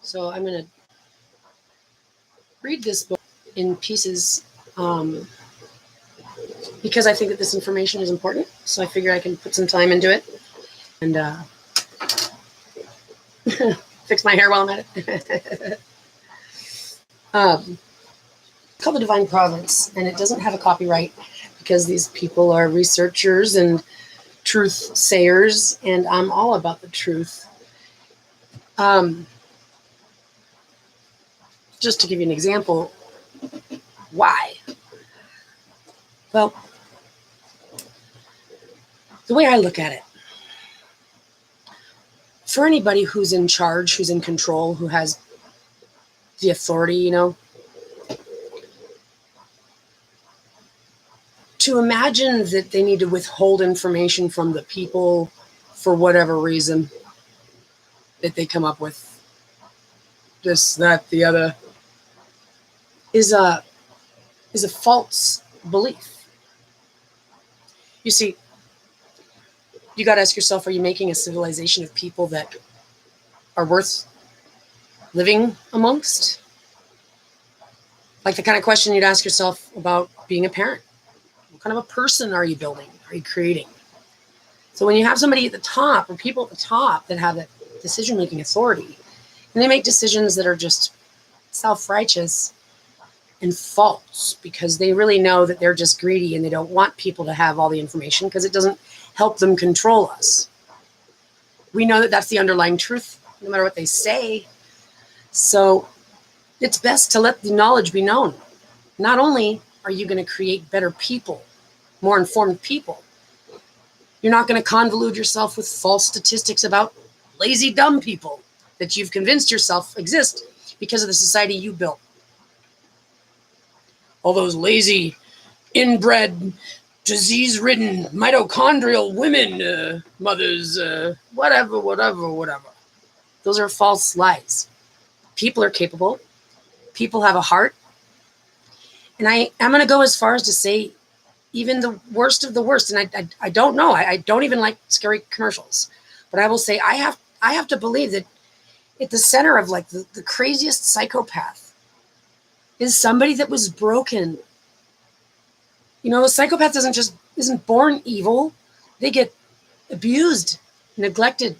So I'm going to read this book in pieces because I think that this information is important. So I figure I can put some time into it and fix my hair while I'm at it. Called The Divine Province, and it doesn't have a copyright because these people are researchers and truth sayers, and I'm all about the truth. Just to give you an example, why? Well, the way I look at it, for anybody who's in charge, who's in control, who has the authority, to imagine that they need to withhold information from the people for whatever reason that they come up with, this, that, the other, is a false belief. You see, you got to ask yourself, are you making a civilization of people that are worth living amongst? Like the kind of question you'd ask yourself about being a parent. What kind of a person are you building? Are you creating? So when you have somebody at the top, or people at the top that have that decision-making authority, and they make decisions that are just self-righteous and false because they really know that they're just greedy and they don't want people to have all the information because it doesn't help them control us. We know that that's the underlying truth, no matter what they say. So it's best to let the knowledge be known. Not only are you going to create better people, more informed people, you're not going to convolute yourself with false statistics about lazy, dumb people that you've convinced yourself exist because of the society you built. All those lazy, inbred, disease-ridden, mitochondrial women, mothers, whatever. Those are false lies. People are capable. People have a heart. And I'm going to go as far as to say even the worst of the worst. And I don't know. I don't even like scary commercials. But I will say I have to believe that at the center of like the craziest psychopath is somebody that was broken. A psychopath isn't born evil. They get abused, neglected,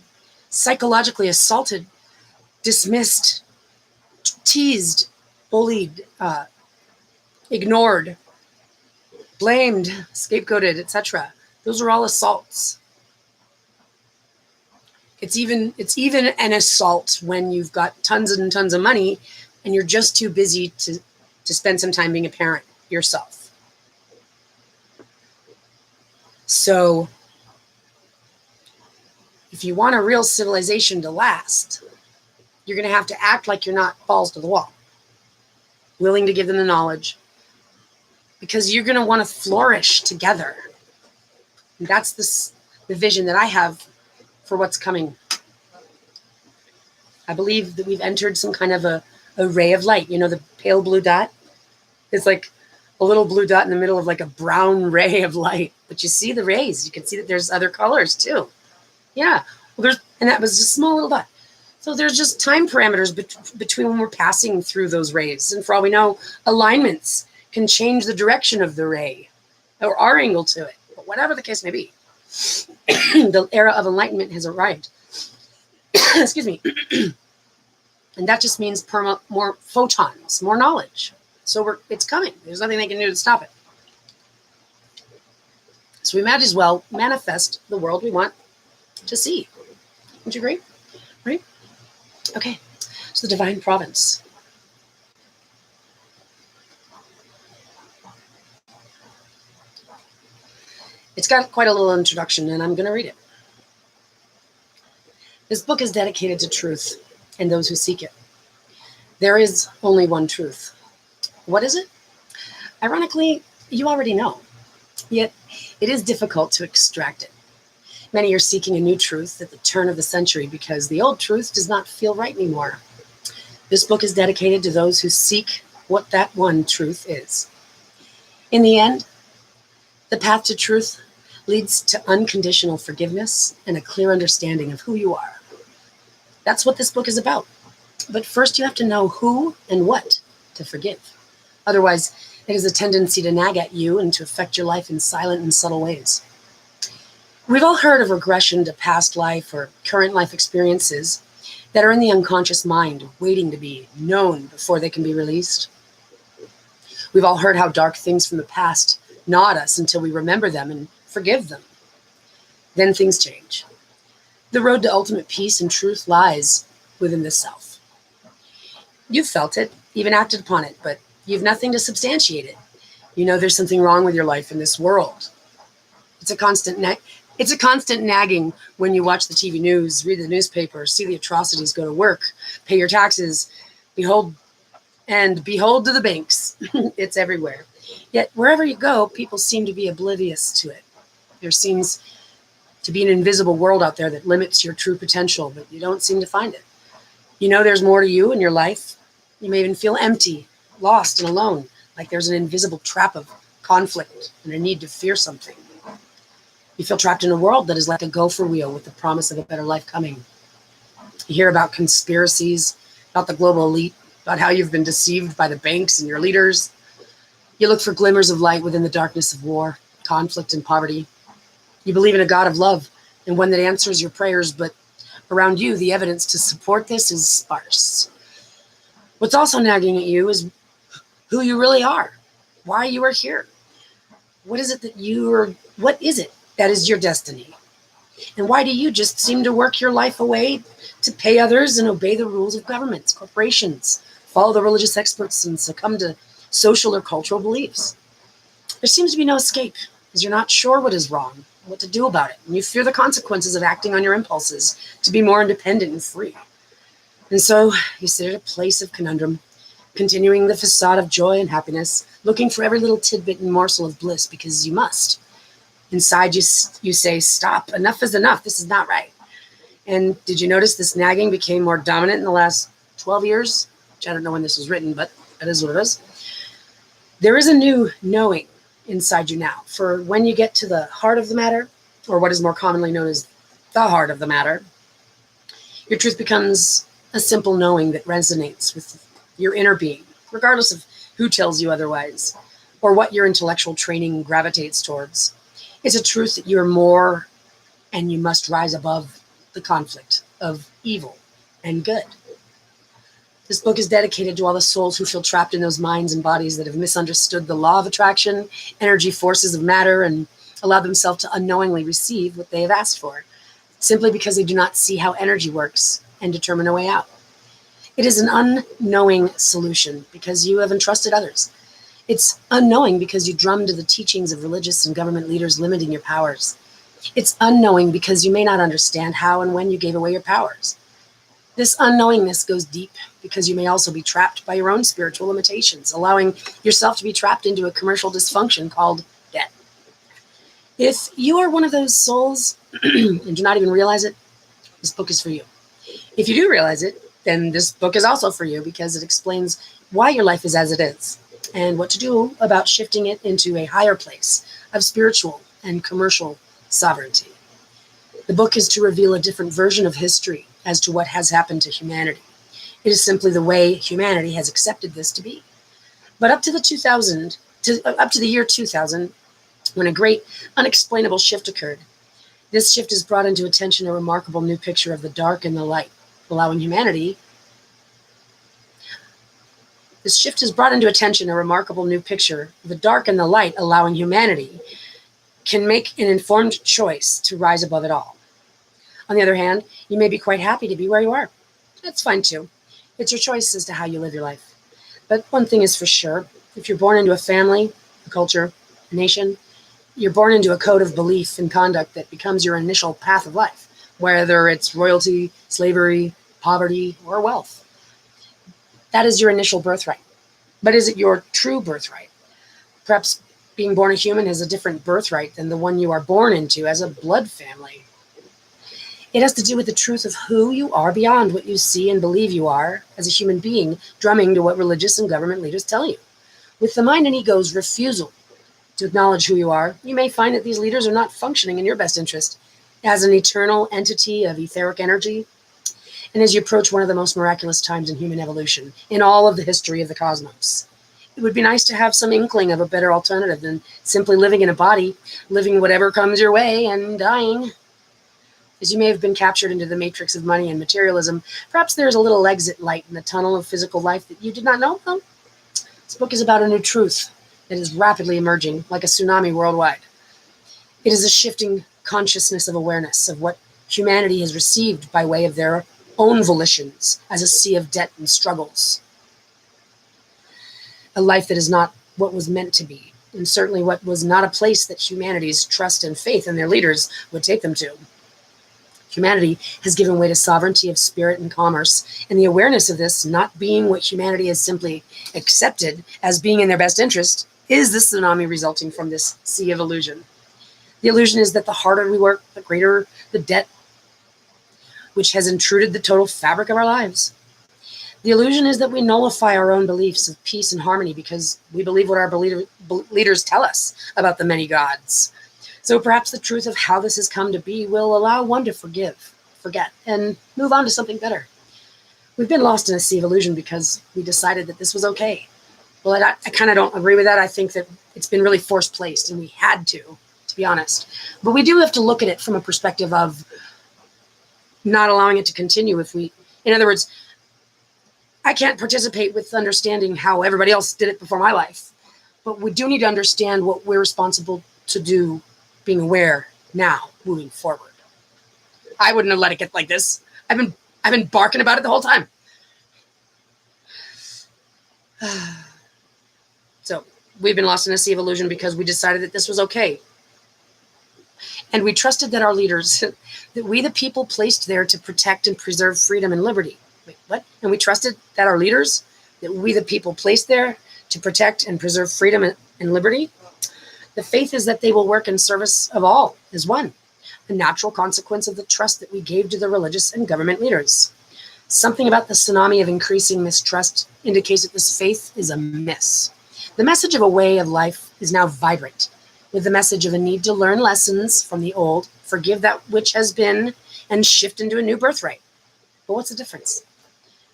psychologically assaulted, dismissed, teased, bullied, ignored, blamed, scapegoated, etc. Those are all assaults. It's even an assault when you've got tons and tons of money and you're just too busy to spend some time being a parent yourself. So if you want a real civilization to last, you're going to have to act like you're not balls to the wall, willing to give them the knowledge, because you're going to want to flourish together. And that's the vision that I have for what's coming. I believe that we've entered some kind of a ray of light. The pale blue dot? It's like a little blue dot in the middle of like a brown ray of light. But you see the rays. You can see that there's other colors too. Yeah. And that was just a small little dot. So there's just time parameters between when we're passing through those rays. And for all we know, alignments can change the direction of the ray or our angle to it. But whatever the case may be, the era of enlightenment has arrived. Excuse me. And that just means more photons, more knowledge. So it's coming. There's nothing they can do to stop it. So we might as well manifest the world we want to see. Would you agree? Right? Okay. So the Divine Province. It's got quite a little introduction, and I'm going to read it. This book is dedicated to truth and those who seek it. There is only one truth. What is it? Ironically, you already know. Yet, it is difficult to extract it. Many are seeking a new truth at the turn of the century because the old truth does not feel right anymore. This book is dedicated to those who seek what that one truth is. In the end, the path to truth leads to unconditional forgiveness and a clear understanding of who you are. That's what this book is about. But first you have to know who and what to forgive. Otherwise, it has a tendency to nag at you and to affect your life in silent and subtle ways. We've all heard of regression to past life or current life experiences that are in the unconscious mind, waiting to be known before they can be released. We've all heard how dark things from the past gnaw at us until we remember them and forgive them. Then things change. The road to ultimate peace and truth lies within the self. You've felt it, even acted upon it, but you've nothing to substantiate it. You know there's something wrong with your life in this world. It's a constant nagging when you watch the TV news, read the newspaper, see the atrocities, go to work, pay your taxes, behold to the banks. It's everywhere. Yet wherever you go, people seem to be oblivious to it. There seems to be an invisible world out there that limits your true potential, but you don't seem to find it. You know there's more to you in your life. You may even feel empty, lost, and alone, like there's an invisible trap of conflict and a need to fear something. You feel trapped in a world that is like a gopher wheel with the promise of a better life coming. You hear about conspiracies, about the global elite, about how you've been deceived by the banks and your leaders. You look for glimmers of light within the darkness of war, conflict, and poverty. You believe in a God of love and one that answers your prayers, but around you, the evidence to support this is sparse. What's also nagging at you is who you really are, why you are here. What is it that is your destiny? And why do you just seem to work your life away to pay others and obey the rules of governments, corporations, follow the religious experts, and succumb to social or cultural beliefs? There seems to be no escape, because you're not sure what is wrong, what to do about it, and you fear the consequences of acting on your impulses to be more independent and free. And so you sit at a place of conundrum, continuing the facade of joy and happiness, looking for every little tidbit and morsel of bliss because you must. Inside you say, stop, enough is enough, this is not right. And did you notice this nagging became more dominant in the last 12 years? Which I don't know when this was written, but that is what it is. There is a new knowing inside you now. For when you get to the heart of the matter, or what is more commonly known as the heart of the matter, your truth becomes a simple knowing that resonates with your inner being, regardless of who tells you otherwise, or what your intellectual training gravitates towards. It's a truth that you are more, and you must rise above the conflict of evil and good. This book is dedicated to all the souls who feel trapped in those minds and bodies that have misunderstood the law of attraction, energy forces of matter, and allowed themselves to unknowingly receive what they have asked for, simply because they do not see how energy works and determine a way out. It is an unknowing solution because you have entrusted others. It's unknowing because you drummed to the teachings of religious and government leaders limiting your powers. It's unknowing because you may not understand how and when you gave away your powers. This unknowingness goes deep because you may also be trapped by your own spiritual limitations, allowing yourself to be trapped into a commercial dysfunction called debt. If you are one of those souls and do not even realize it, this book is for you. If you do realize it, then this book is also for you because it explains why your life is as it is and what to do about shifting it into a higher place of spiritual and commercial sovereignty. The book is to reveal a different version of history as to what has happened to humanity. It is simply the way humanity has accepted this to be. But up to the year 2000, when a great unexplainable shift occurred, this shift has brought into attention a remarkable new picture of the dark and the light, allowing humanity. This shift has brought into attention a remarkable new picture of the dark and the light, allowing humanity can make an informed choice to rise above it all. On the other hand, you may be quite happy to be where you are. That's fine too. It's your choice as to how you live your life. But one thing is for sure, if you're born into a family, a culture, a nation, you're born into a code of belief and conduct that becomes your initial path of life, whether it's royalty, slavery, poverty, or wealth. That is your initial birthright. But is it your true birthright? Perhaps being born a human has a different birthright than the one you are born into as a blood family. It has to do with the truth of who you are beyond what you see and believe you are as a human being, drumming to what religious and government leaders tell you. With the mind and ego's refusal to acknowledge who you are, you may find that these leaders are not functioning in your best interest as an eternal entity of etheric energy. and as you approach one of the most miraculous times in human evolution in all of the history of the cosmos. It would be nice to have some inkling of a better alternative than simply living in a body, living whatever comes your way, and dying. As you may have been captured into the matrix of money and materialism, perhaps there is a little exit light in the tunnel of physical life that you did not know about. This book is about a new truth that is rapidly emerging like a tsunami worldwide. It is a shifting consciousness of awareness of what humanity has received by way of their own volitions as a sea of debt and struggles. A life that is not what was meant to be, and certainly what was not a place that humanity's trust and faith in their leaders would take them to. Humanity has given way to sovereignty of spirit and commerce, and the awareness of this not being what humanity has simply accepted as being in their best interest is the tsunami resulting from this sea of illusion. The illusion is that the harder we work, the greater the debt, which has intruded the total fabric of our lives. The illusion is that we nullify our own beliefs of peace and harmony because we believe what our leaders tell us about the many gods. So perhaps the truth of how this has come to be will allow one to forgive, forget, and move on to something better. We've been lost in a sea of illusion because we decided that this was okay. Well, I kind of don't agree with that. I think that it's been really force-placed, and we had to be honest. But we do have to look at it from a perspective of not allowing it to continue in other words, I can't participate with understanding how everybody else did it before my life. But we do need to understand what we're responsible to do, being aware now, moving forward. I wouldn't have let it get like this. I've been barking about it the whole time. So we've been lost in a sea of illusion because we decided that this was okay. And we trusted that our leaders, that we the people placed there to protect and preserve freedom and liberty. Wait, what? And we trusted that our leaders, that we the people placed there to protect and preserve freedom and liberty. The faith is that they will work in service of all as one, a natural consequence of the trust that we gave to the religious and government leaders. Something about the tsunami of increasing mistrust indicates that this faith is amiss. The message of a way of life is now vibrant, with the message of a need to learn lessons from the old, forgive that which has been, and shift into a new birthright. But what's the difference?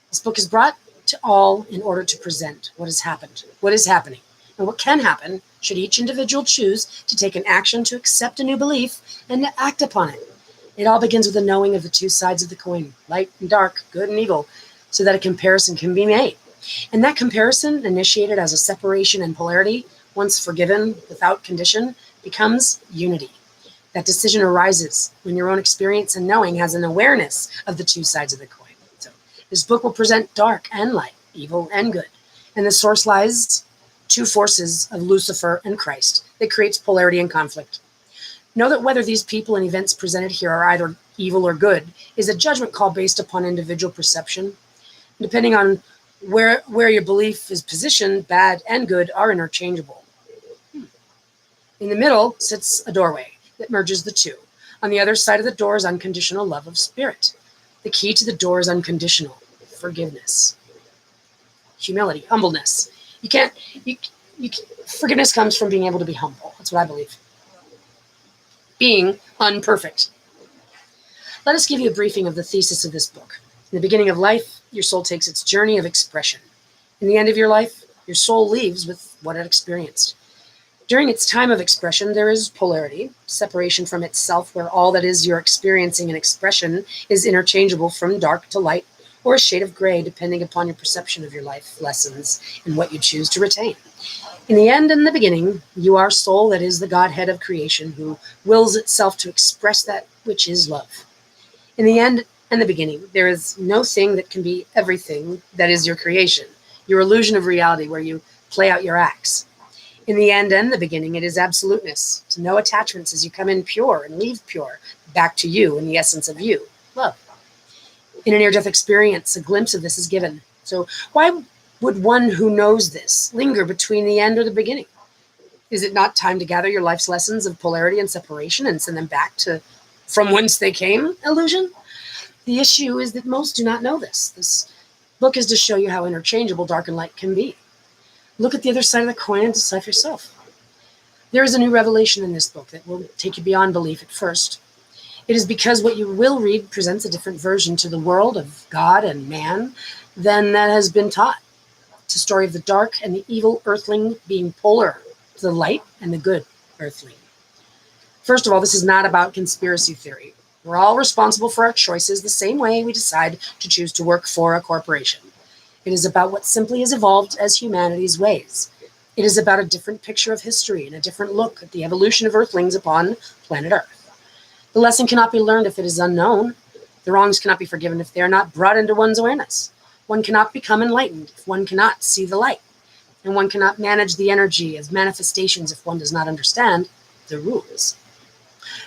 This book is brought to all in order to present what has happened, what is happening, and what can happen should each individual choose to take an action to accept a new belief and to act upon it. It all begins with a knowing of the two sides of the coin, light and dark, good and evil, so that a comparison can be made. And that comparison, initiated as a separation and polarity, once forgiven without condition, becomes unity. That decision arises when your own experience and knowing has an awareness of the two sides of the coin. So this book will present dark and light, evil and good. And the source lies two forces of Lucifer and Christ that creates polarity and conflict. Know that whether these people and events presented here are either evil or good is a judgment call based upon individual perception. Depending on where your belief is positioned, bad and good are interchangeable. In the middle sits a doorway that merges the two. On the other side of the door is unconditional love of spirit. The key to the door is unconditional forgiveness, humility, humbleness. Forgiveness comes from being able to be humble. That's what I believe. Being unperfect. Let us give you a briefing of the thesis of this book. In the beginning of life, your soul takes its journey of expression. In the end of your life, your soul leaves with what it experienced. During its time of expression, there is polarity, separation from itself, where all that is you're experiencing and expression is interchangeable from dark to light, or a shade of gray, depending upon your perception of your life lessons and what you choose to retain. In the end and the beginning, you are soul that is the Godhead of creation, who wills itself to express that which is love. In the end and the beginning, there is no thing that can be everything that is your creation, your illusion of reality where you play out your acts. In the end and the beginning, it is absoluteness, to no attachments as you come in pure and leave pure, back to you in the essence of you, love. In a near-death experience, a glimpse of this is given. So why would one who knows this linger between the end or the beginning? Is it not time to gather your life's lessons of polarity and separation and send them back to from whence they came, illusion? The issue is that most do not know this. This book is to show you how interchangeable dark and light can be. Look at the other side of the coin and decide for yourself. There is a new revelation in this book that will take you beyond belief at first. It is because what you will read presents a different version to the world of God and man than that has been taught. It's a story of the dark and the evil earthling being polar to the light and the good earthling. First of all, this is not about conspiracy theory. We're all responsible for our choices the same way we decide to choose to work for a corporation. It is about what simply has evolved as humanity's ways. It is about a different picture of history and a different look at the evolution of earthlings upon planet Earth. The lesson cannot be learned if it is unknown. The wrongs cannot be forgiven if they are not brought into one's awareness. One cannot become enlightened if one cannot see the light. And one cannot manage the energy of manifestations if one does not understand the rules.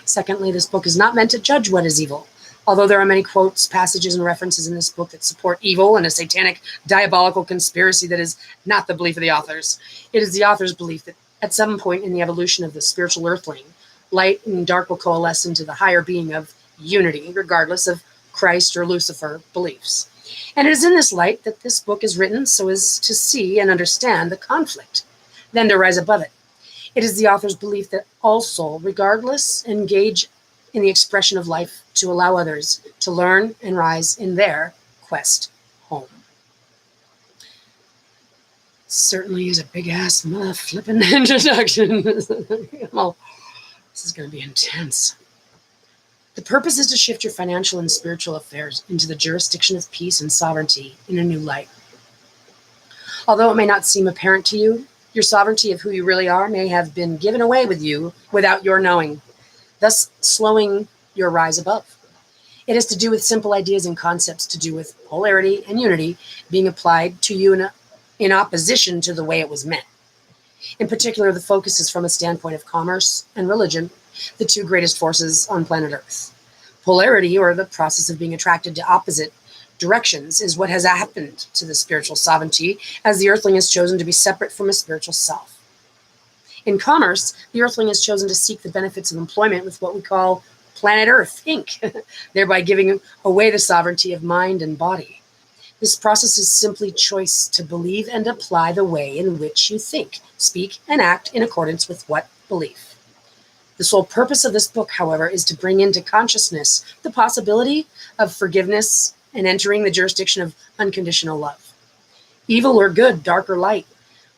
Secondly, this book is not meant to judge what is evil. Although there are many quotes, passages, and references in this book that support evil and a satanic, diabolical conspiracy that is not the belief of the authors. It is the author's belief that at some point in the evolution of the spiritual earthling, light and dark will coalesce into the higher being of unity, regardless of Christ or Lucifer beliefs. And it is in this light that this book is written so as to see and understand the conflict, then to rise above it. It is the author's belief that all soul, regardless, engage in the expression of life to allow others to learn and rise in their quest home. Certainly is a big-ass flipping introduction. Well, this is going to be intense. The purpose is to shift your financial and spiritual affairs into the jurisdiction of peace and sovereignty in a new light. Although it may not seem apparent to you, your sovereignty of who you really are may have been given away with you without your knowing, thus slowing your rise above. It has to do with simple ideas and concepts to do with polarity and unity being applied to you in opposition to the way it was meant. In particular, the focus is from a standpoint of commerce and religion, the two greatest forces on planet Earth. Polarity, or the process of being attracted to opposite directions, is what has happened to the spiritual sovereignty as the earthling has chosen to be separate from his spiritual self. In commerce, the earthling has chosen to seek the benefits of employment with what we call planet Earth, Inc., thereby giving away the sovereignty of mind and body. This process is simply choice to believe and apply the way in which you think, speak, and act in accordance with what belief. The sole purpose of this book, however, is to bring into consciousness the possibility of forgiveness and entering the jurisdiction of unconditional love. Evil or good, dark or light,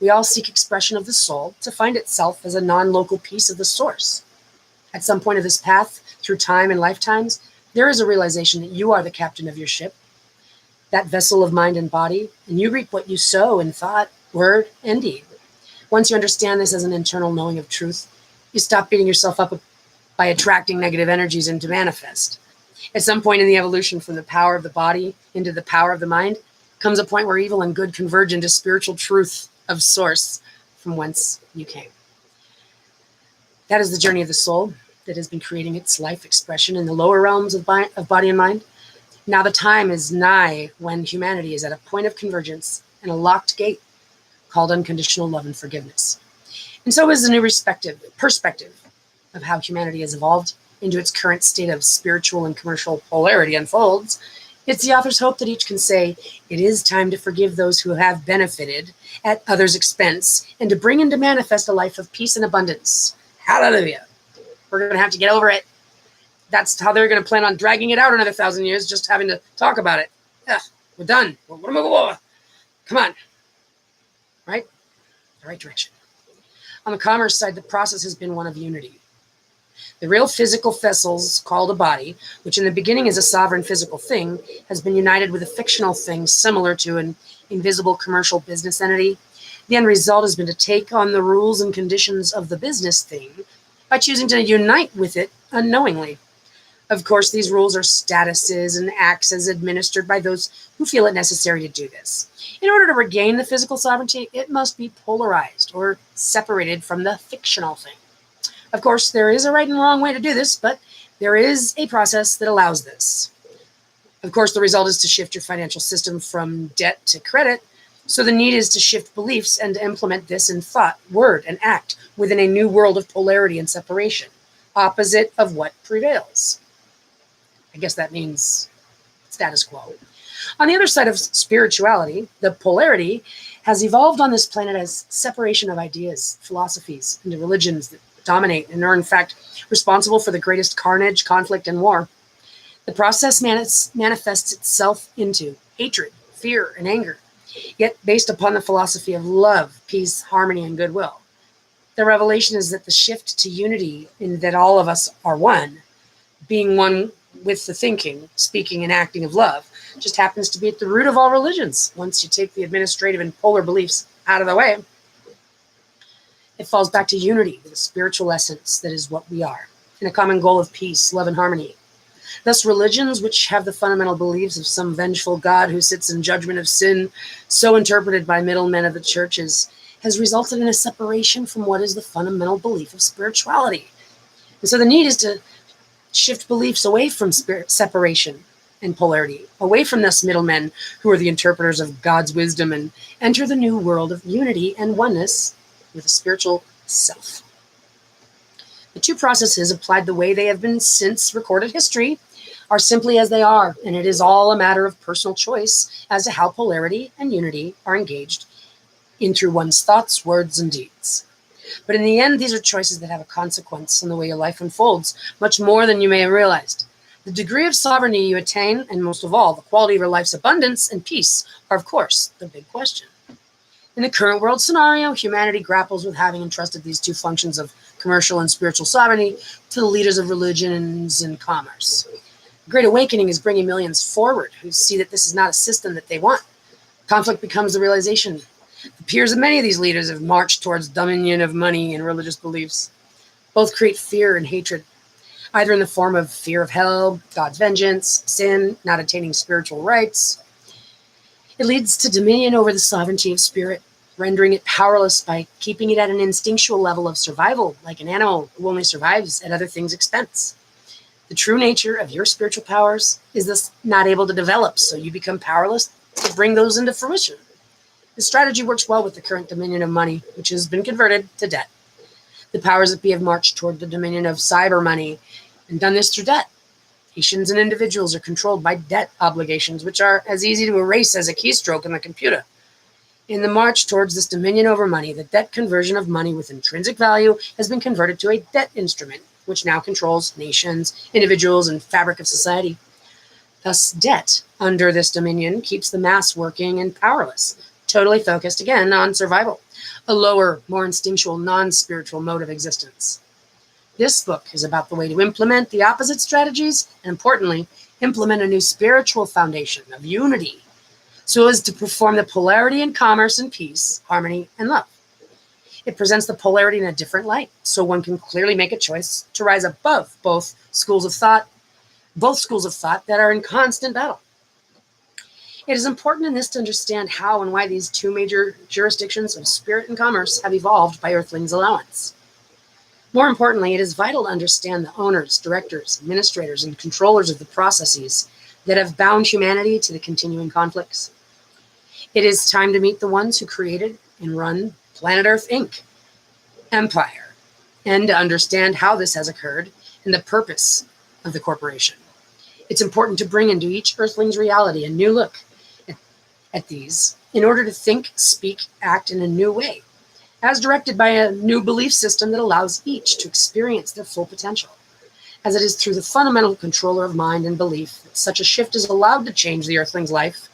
we all seek expression of the soul to find itself as a non-local piece of the source. At some point of this path, through time and lifetimes, there is a realization that you are the captain of your ship, that vessel of mind and body, and you reap what you sow in thought, word, and deed. Once you understand this as an internal knowing of truth, you stop beating yourself up by attracting negative energies into manifest. At some point in the evolution from the power of the body into the power of the mind comes a point where evil and good converge into spiritual truth of source from whence you came. That is the journey of the soul that has been creating its life expression in the lower realms of body and mind. Now the time is nigh when humanity is at a point of convergence and a locked gate called unconditional love and forgiveness. And so is the new perspective of how humanity has evolved into its current state of spiritual and commercial polarity unfolds. It's the author's hope that each can say, it is time to forgive those who have benefited at others' expense and to bring into manifest a life of peace and abundance. Hallelujah. We're going to have to get over it. That's how they're going to plan on dragging it out another 1,000 years, just having to talk about it. Ugh, we're done. Come on. Right? The right direction. On the commerce side, the process has been one of unity. The real physical vessels called a body, which in the beginning is a sovereign physical thing, has been united with a fictional thing similar to an invisible commercial business entity. The end result has been to take on the rules and conditions of the business thing by choosing to unite with it unknowingly. Of course, these rules are statuses and acts as administered by those who feel it necessary to do this. In order to regain the physical sovereignty, it must be polarized or separated from the fictional thing. Of course, there is a right and wrong way to do this, but there is a process that allows this. Of course, the result is to shift your financial system from debt to credit. So the need is to shift beliefs and to implement this in thought, word, and act within a new world of polarity and separation, opposite of what prevails. I guess that means status quo. On the other side of spirituality, the polarity has evolved on this planet as separation of ideas, philosophies, and religions that dominate and are in fact responsible for the greatest carnage, conflict, and war. The process manifests itself into hatred, fear, and anger, yet based upon the philosophy of love, peace, harmony, and goodwill. The revelation is that the shift to unity, in that all of us are one, being one with the thinking, speaking, and acting of love, just happens to be at the root of all religions. Once you take the administrative and polar beliefs out of the way, it falls back to unity with a spiritual essence that is what we are, and a common goal of peace, love, and harmony. Thus, religions which have the fundamental beliefs of some vengeful God who sits in judgment of sin, so interpreted by middlemen of the churches, has resulted in a separation from what is the fundamental belief of spirituality. And so the need is to shift beliefs away from separation and polarity, away from thus middlemen who are the interpreters of God's wisdom, and enter the new world of unity and oneness with a spiritual self. The two processes, applied the way they have been since recorded history, are simply as they are, and it is all a matter of personal choice as to how polarity and unity are engaged in through one's thoughts, words, and deeds. But in the end, these are choices that have a consequence on the way your life unfolds, much more than you may have realized. The degree of sovereignty you attain, and most of all, the quality of your life's abundance and peace, are, of course, the big question. In the current world scenario, humanity grapples with having entrusted these two functions of commercial and spiritual sovereignty to the leaders of religions and commerce. The Great Awakening is bringing millions forward who see that this is not a system that they want. Conflict becomes the realization. The peers of many of these leaders have marched towards dominion of money and religious beliefs. Both create fear and hatred, either in the form of fear of hell, God's vengeance, sin, not attaining spiritual rights. It leads to dominion over the sovereignty of spirit, rendering it powerless by keeping it at an instinctual level of survival, like an animal who only survives at other things' expense. The true nature of your spiritual powers is thus not able to develop, so you become powerless to bring those into fruition. This strategy works well with the current dominion of money, which has been converted to debt. The powers that be have marched toward the dominion of cyber money and done this through debt. Nations and individuals are controlled by debt obligations, which are as easy to erase as a keystroke in the computer. In the march towards this dominion over money, the debt conversion of money with intrinsic value has been converted to a debt instrument, which now controls nations, individuals, and fabric of society. Thus, debt under this dominion keeps the mass working and powerless, totally focused again on survival, a lower, more instinctual, non-spiritual mode of existence. This book is about the way to implement the opposite strategies, and importantly, implement a new spiritual foundation of unity, so as to perform the polarity in commerce and peace, harmony, and love. It presents the polarity in a different light, so one can clearly make a choice to rise above both schools of thought that are in constant battle. It is important in this to understand how and why these two major jurisdictions of spirit and commerce have evolved by Earthlings' allowance. More importantly, it is vital to understand the owners, directors, administrators, and controllers of the processes that have bound humanity to the continuing conflicts. It is time to meet the ones who created and run Planet Earth Inc. empire, and to understand how this has occurred and the purpose of the corporation. It's important to bring into each Earthling's reality a new look at these in order to think, speak, act in a new way, as directed by a new belief system that allows each to experience their full potential, as it is through the fundamental controller of mind and belief that such a shift is allowed to change the Earthling's life.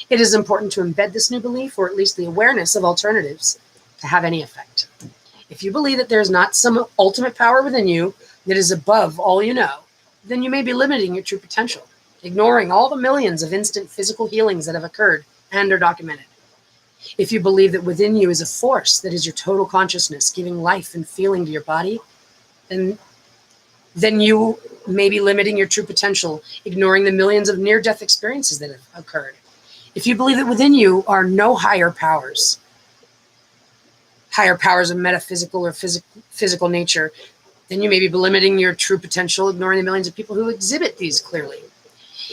It is important to embed this new belief, or at least the awareness of alternatives, to have any effect. If you believe that there is not some ultimate power within you that is above all you know, then you may be limiting your true potential, ignoring all the millions of instant physical healings that have occurred and are documented. If you believe that within you is a force that is your total consciousness, giving life and feeling to your body, then you may be limiting your true potential, ignoring the millions of near-death experiences that have occurred. If you believe that within you are no higher powers of metaphysical or physical nature, then you may be limiting your true potential, ignoring the millions of people who exhibit these clearly.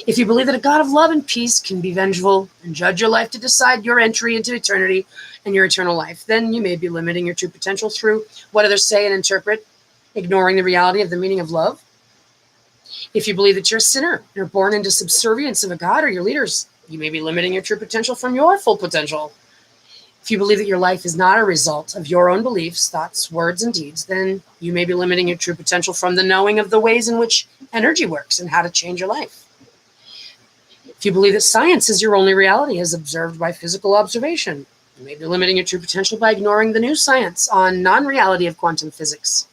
If you believe that a God of love and peace can be vengeful and judge your life to decide your entry into eternity and your eternal life, then you may be limiting your true potential through what others say and interpret, ignoring the reality of the meaning of love. If you believe that you're a sinner and are born into subservience of a God or your leaders, you may be limiting your true potential from your full potential. If you believe that your life is not a result of your own beliefs, thoughts, words, and deeds, then you may be limiting your true potential from the knowing of the ways in which energy works and how to change your life. If you believe that science is your only reality as observed by physical observation, you may be limiting your true potential by ignoring the new science on non-reality of quantum physics.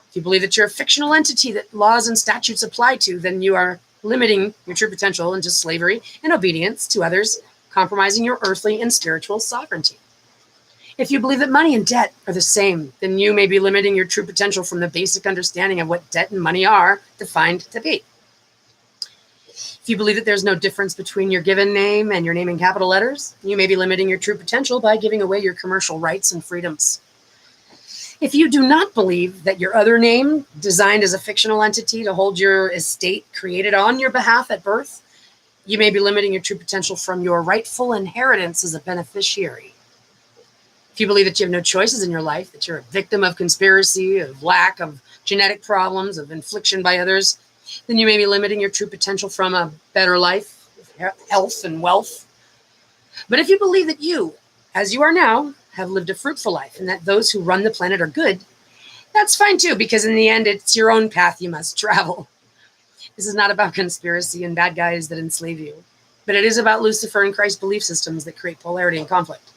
If you believe that you're a fictional entity that laws and statutes apply to, then you are limiting your true potential into slavery and obedience to others, compromising your earthly and spiritual sovereignty. If you believe that money and debt are the same, then you may be limiting your true potential from the basic understanding of what debt and money are defined to be. If you believe that there's no difference between your given name and your name in capital letters, you may be limiting your true potential by giving away your commercial rights and freedoms. If you do not believe that your other name, designed as a fictional entity to hold your estate created on your behalf at birth, you may be limiting your true potential from your rightful inheritance as a beneficiary. If you believe that you have no choices in your life, that you're a victim of conspiracy, of lack, of genetic problems, of infliction by others, then you may be limiting your true potential from a better life, health, and wealth. But if you believe that you, as you are now, have lived a fruitful life and that those who run the planet are good, that's fine too, because in the end, it's your own path you must travel. This is not about conspiracy and bad guys that enslave you, but it is about Lucifer and Christ belief systems that create polarity and conflict.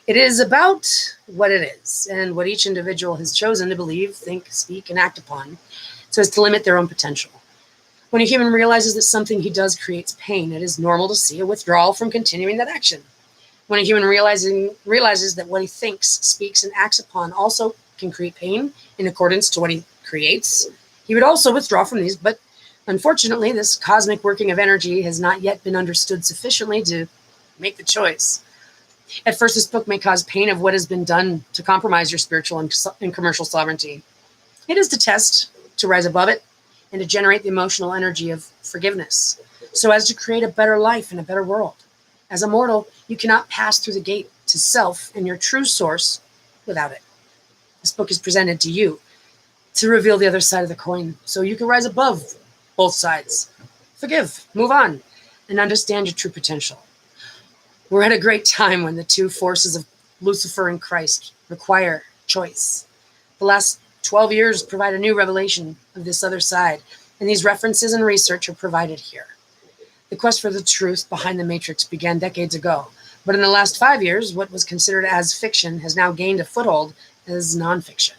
It is about what it is and what each individual has chosen to believe, think, speak, and act upon so as to limit their own potential. When a human realizes that something he does creates pain, it is normal to see a withdrawal from continuing that action. When a human realizes that what he thinks, speaks, and acts upon also can create pain in accordance to what he creates, he would also withdraw from these. But unfortunately, this cosmic working of energy has not yet been understood sufficiently to make the choice. At first, this book may cause pain of what has been done to compromise your spiritual and commercial sovereignty. It is to test, to rise above it, and to generate the emotional energy of forgiveness, so as to create a better life and a better world. As a mortal, you cannot pass through the gate to self and your true source without it. This book is presented to you to reveal the other side of the coin, so you can rise above both sides. Forgive, move on, and understand your true potential. We're at a great time when the two forces of Lucifer and Christ require choice. The last 12 years provide a new revelation of this other side, and these references and research are provided here. The quest for the truth behind the Matrix began decades ago, but in the last 5 years, what was considered as fiction has now gained a foothold as nonfiction.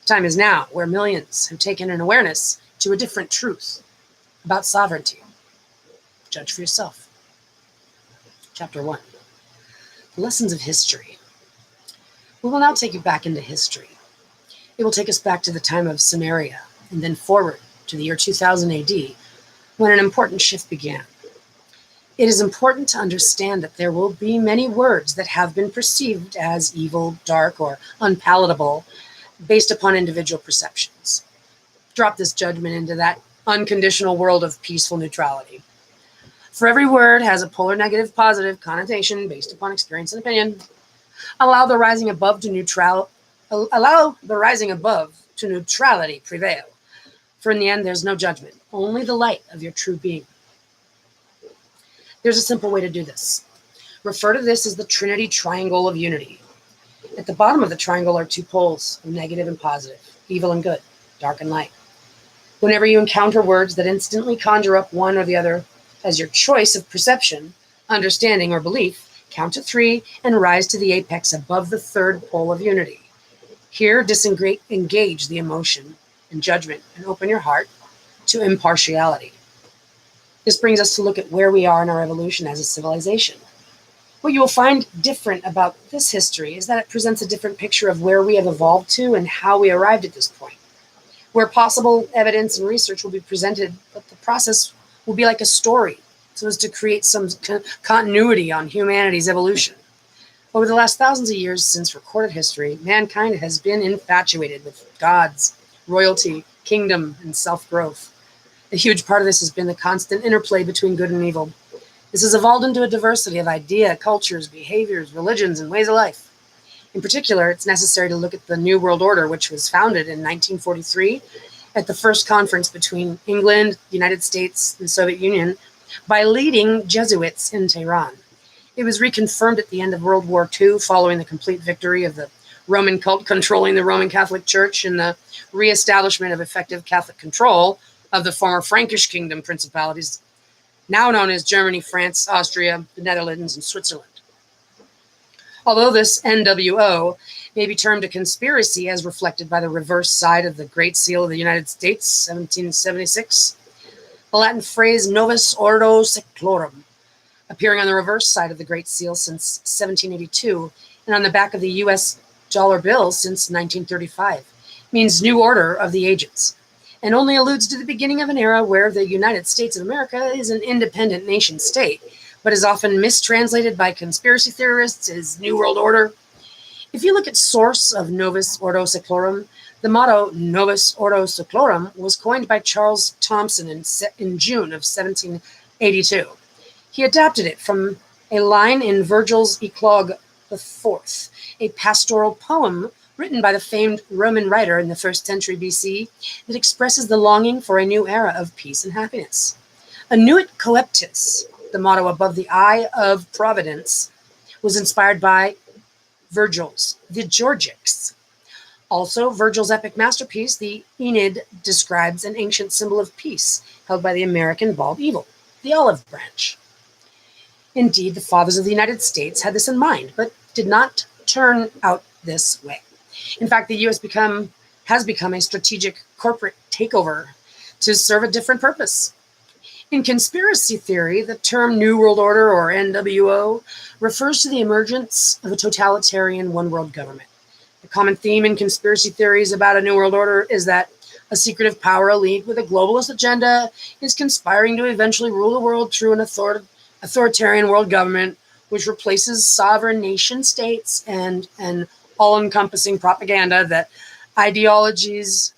The time is now where millions have taken an awareness to a different truth about sovereignty. Judge for yourself. Chapter 1. The Lessons of History. We will now take you back into history. It will take us back to the time of Samaria, and then forward to the year 2000 AD, when an important shift began. It is important to understand that there will be many words that have been perceived as evil, dark, or unpalatable based upon individual perceptions. Drop this judgment into that unconditional world of peaceful neutrality. For every word has a polar negative positive connotation based upon experience and opinion. Allow the rising above to neutrality prevail. For in the end, there's no judgment, only the light of your true being. There's a simple way to do this. Refer to this as the Trinity Triangle of Unity. At the bottom of the triangle are two poles, negative and positive, evil and good, dark and light. Whenever you encounter words that instantly conjure up one or the other as your choice of perception, understanding, or belief, count to 3 and rise to the apex above the third pole of unity. Here, disengage the emotion and judgment and open your heart to impartiality. This brings us to look at where we are in our evolution as a civilization. What you will find different about this history is that it presents a different picture of where we have evolved to and how we arrived at this point. Where possible evidence and research will be presented, but the process will be like a story, so as to create some continuity on humanity's evolution. Over the last thousands of years since recorded history, mankind has been infatuated with gods, royalty, kingdom, and self-growth. A huge part of this has been the constant interplay between good and evil. This has evolved into a diversity of ideas, cultures, behaviors, religions, and ways of life. In particular, it's necessary to look at the New World Order, which was founded in 1943 at the first conference between England, the United States, and the Soviet Union by leading Jesuits in Tehran. It was reconfirmed at the end of World War II following the complete victory of the Roman cult controlling the Roman Catholic Church and the reestablishment of effective Catholic control of the former Frankish kingdom principalities, now known as Germany, France, Austria, the Netherlands, and Switzerland. Although this NWO may be termed a conspiracy as reflected by the reverse side of the Great Seal of the United States, 1776, the Latin phrase Novus Ordo Seclorum, appearing on the reverse side of the Great Seal since 1782 and on the back of the U.S. dollar bill since 1935, means New Order of the Ages, and only alludes to the beginning of an era where the United States of America is an independent nation state, but is often mistranslated by conspiracy theorists as New World Order. If you look at source of Novus Ordo Seclorum, the motto Novus Ordo Seclorum was coined by Charles Thomson in June of 1782. He adapted it from a line in Virgil's Eclogue IV, a pastoral poem written by the famed Roman writer in the 1st century BC that expresses the longing for a new era of peace and happiness. Annuit Coeptis, the motto above the Eye of Providence, was inspired by Virgil's The Georgics. Also, Virgil's epic masterpiece, the Aeneid, describes an ancient symbol of peace held by the American bald eagle, the olive branch. Indeed, the fathers of the United States had this in mind, but did not turn out this way. In fact, the U.S. has become a strategic corporate takeover to serve a different purpose. In conspiracy theory, the term New World Order, or NWO, refers to the emergence of a totalitarian one-world government. The common theme in conspiracy theories about a New World Order is that a secretive power elite with a globalist agenda is conspiring to eventually rule the world through an authoritarian world government, which replaces sovereign nation states and an all-encompassing propaganda that ideologizes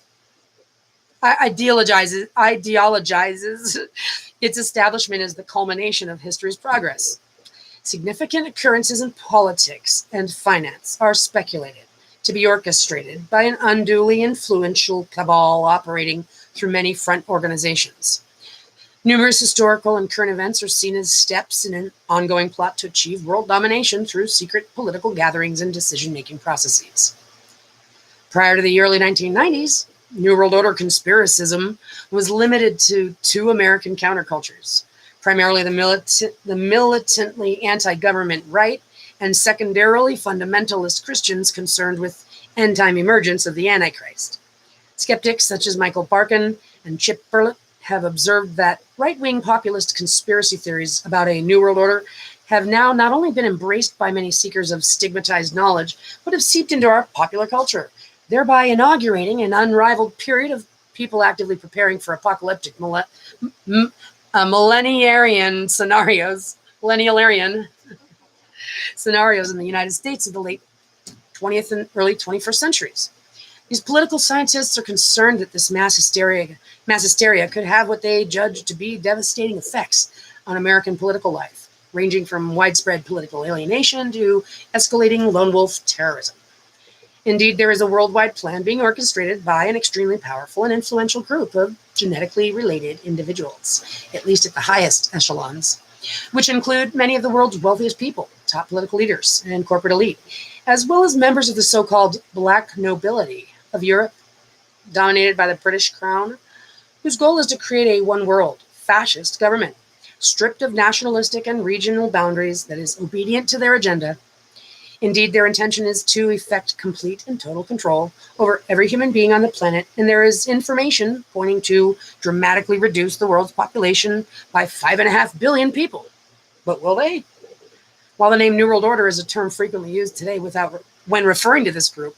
its establishment as the culmination of history's progress. Significant occurrences in politics and finance are speculated to be orchestrated by an unduly influential cabal operating through many front organizations. Numerous historical and current events are seen as steps in an ongoing plot to achieve world domination through secret political gatherings and decision-making processes. Prior to the early 1990s, New World Order conspiracism was limited to two American countercultures, primarily the militantly anti-government right and secondarily fundamentalist Christians concerned with end-time emergence of the Antichrist. Skeptics such as Michael Barkin and Chip Berlet have observed that right-wing populist conspiracy theories about a New World Order have now not only been embraced by many seekers of stigmatized knowledge, but have seeped into our popular culture, thereby inaugurating an unrivaled period of people actively preparing for apocalyptic millenarian scenarios in the United States of the late 20th and early 21st centuries. These political scientists are concerned that this mass hysteria could have what they judge to be devastating effects on American political life, ranging from widespread political alienation to escalating lone wolf terrorism. Indeed, there is a worldwide plan being orchestrated by an extremely powerful and influential group of genetically related individuals, at least at the highest echelons, which include many of the world's wealthiest people, top political leaders, and corporate elite, as well as members of the so-called black nobility of Europe, dominated by the British Crown, whose goal is to create a one-world, fascist government, stripped of nationalistic and regional boundaries that is obedient to their agenda. Indeed, their intention is to effect complete and total control over every human being on the planet, and there is information pointing to dramatically reduce the world's population by 5.5 billion people. But will they? While the name New World Order is a term frequently used today when referring to this group,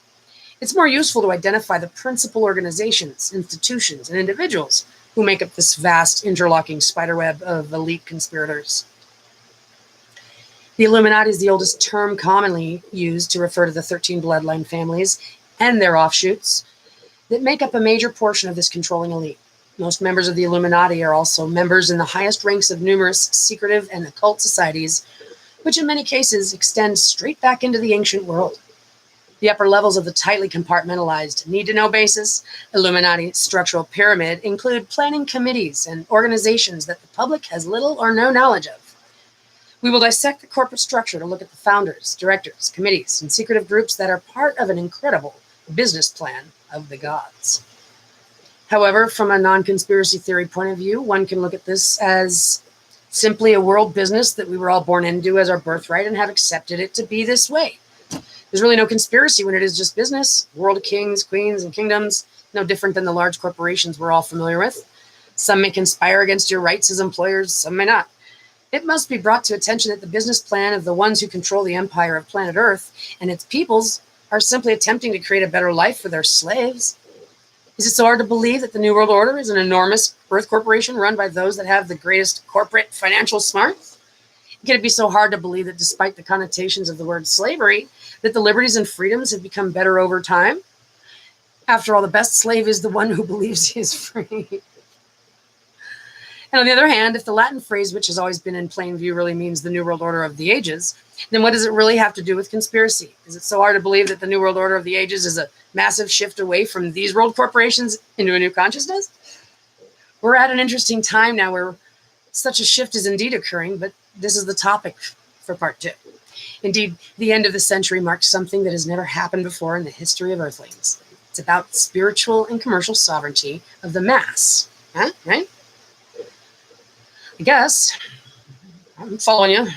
it's more useful to identify the principal organizations, institutions, and individuals who make up this vast interlocking spiderweb of elite conspirators. The Illuminati is the oldest term commonly used to refer to the 13 bloodline families and their offshoots that make up a major portion of this controlling elite. Most members of the Illuminati are also members in the highest ranks of numerous secretive and occult societies, which in many cases extend straight back into the ancient world. The upper levels of the tightly compartmentalized need-to-know basis Illuminati structural pyramid include planning committees and organizations that the public has little or no knowledge of. We will dissect the corporate structure to look at the founders, directors, committees, and secretive groups that are part of an incredible business plan of the gods. However, from a non-conspiracy theory point of view, one can look at this as simply a world business that we were all born into as our birthright and have accepted it to be this way. There's really no conspiracy when it is just business. World of kings, queens, and kingdoms, no different than the large corporations we're all familiar with. Some may conspire against your rights as employers, some may not. It must be brought to attention that the business plan of the ones who control the empire of planet Earth and its peoples are simply attempting to create a better life for their slaves. Is it so hard to believe that the New World Order is an enormous Earth corporation run by those that have the greatest corporate financial smarts? Can it be so hard to believe that despite the connotations of the word slavery, that the liberties and freedoms have become better over time? After all, the best slave is the one who believes he is free. And on the other hand, if the Latin phrase, which has always been in plain view, really means the New World Order of the ages, then what does it really have to do with conspiracy? Is it so hard to believe that the New World Order of the ages is a massive shift away from these world corporations into a new consciousness? We're at an interesting time now where such a shift is indeed occurring, but this is the topic for part 2. Indeed, the end of the century marks something that has never happened before in the history of Earthlings. It's about spiritual and commercial sovereignty of the mass. Huh? Right? I guess I'm following you.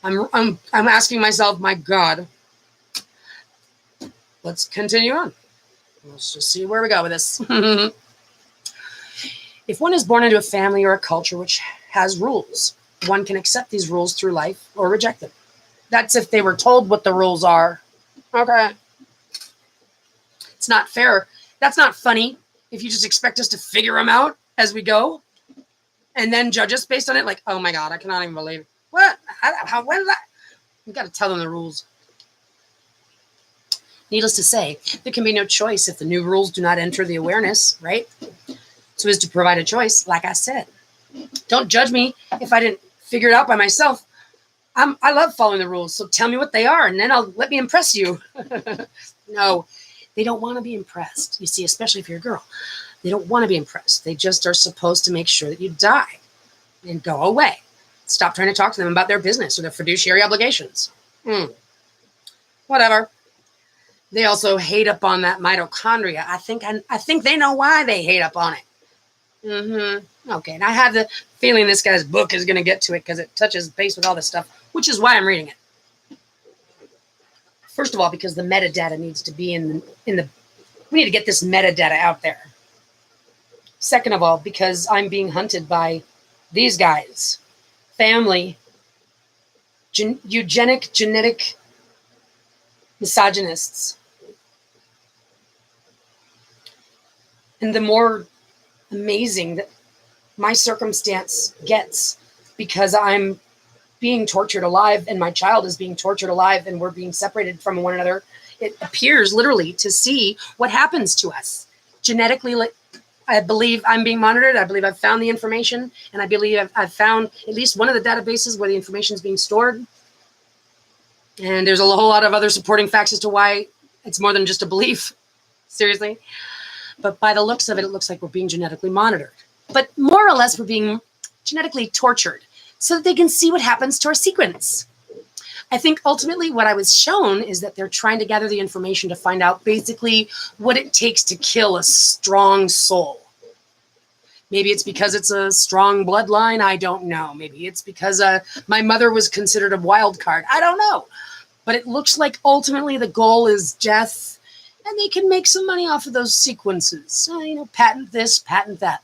I'm asking myself, my God. Let's continue on. Let's just see where we go with this. If one is born into a family or a culture which has rules, one can accept these rules through life or reject them. That's if they were told what the rules are. Okay. It's not fair. That's not funny if you just expect us to figure them out as we go and then judge us based on it. Like, oh my God, I cannot even believe it. What? How? When is that? You got to tell them the rules. Needless to say, there can be no choice if the new rules do not enter the awareness, right? So as to provide a choice, like I said. Don't judge me if I didn't figure it out by myself. I love following the rules, so tell me what they are, and then let me impress you. No, they don't want to be impressed. You see, especially if you're a girl. They don't want to be impressed. They just are supposed to make sure that you die and go away. Stop trying to talk to them about their business or their fiduciary obligations. Whatever. They also hate up on that mitochondria. I think they know why they hate up on it. Okay, and I have the feeling this guy's book is going to get to it because it touches base with all this stuff, which is why I'm reading it. First of all, because the metadata needs to be in the we need to get this metadata out there. Second of all, because I'm being hunted by these guys, family, eugenic, genetic misogynists. And the more amazing that my circumstance gets because I'm being tortured alive and my child is being tortured alive and we're being separated from one another, it appears literally to see what happens to us. Genetically, I believe I'm being monitored. I believe I've found the information, and I believe I've found at least one of the databases where the information is being stored. And there's a whole lot of other supporting facts as to why it's more than just a belief. Seriously. But by the looks of it, it looks like we're being genetically monitored. But more or less, we're being genetically tortured so that they can see what happens to our sequence. I think ultimately what I was shown is that they're trying to gather the information to find out basically what it takes to kill a strong soul. Maybe it's because it's a strong bloodline. I don't know. Maybe it's because my mother was considered a wild card. I don't know. But it looks like ultimately the goal is death, and they can make some money off of those sequences. Patent this, patent that.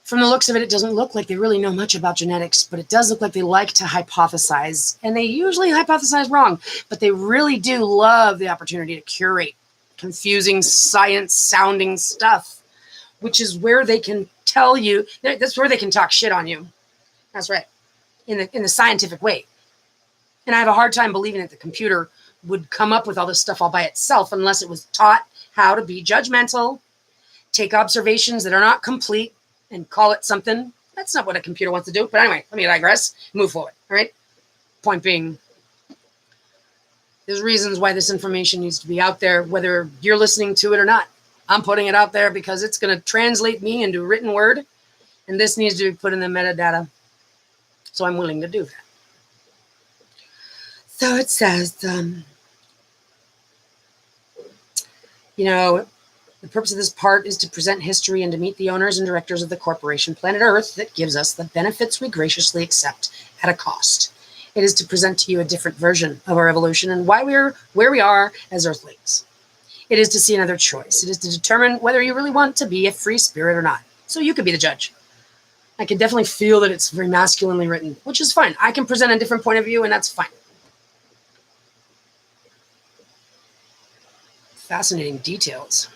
From the looks of it, it doesn't look like they really know much about genetics, but it does look like they like to hypothesize, and they usually hypothesize wrong, but they really do love the opportunity to curate confusing science-sounding stuff, which is where they can tell you, that's where they can talk shit on you. That's right, in the scientific way. And I have a hard time believing that the computer would come up with all this stuff all by itself unless it was taught how to be judgmental, take observations that are not complete, and call it something. That's not what a computer wants to do. But anyway, let me digress. Move forward. All right. Point being, there's reasons why this information needs to be out there, whether you're listening to it or not. I'm putting it out there because it's going to translate me into written word. And this needs to be put in the metadata. So I'm willing to do that. So it says, the purpose of this part is to present history and to meet the owners and directors of the corporation, Planet Earth, that gives us the benefits we graciously accept at a cost. It is to present to you a different version of our evolution and why we're where we are as Earthlings. It is to see another choice. It is to determine whether you really want to be a free spirit or not. So you could be the judge. I can definitely feel that it's very masculinely written, which is fine. I can present a different point of view, and that's fine. Fascinating details.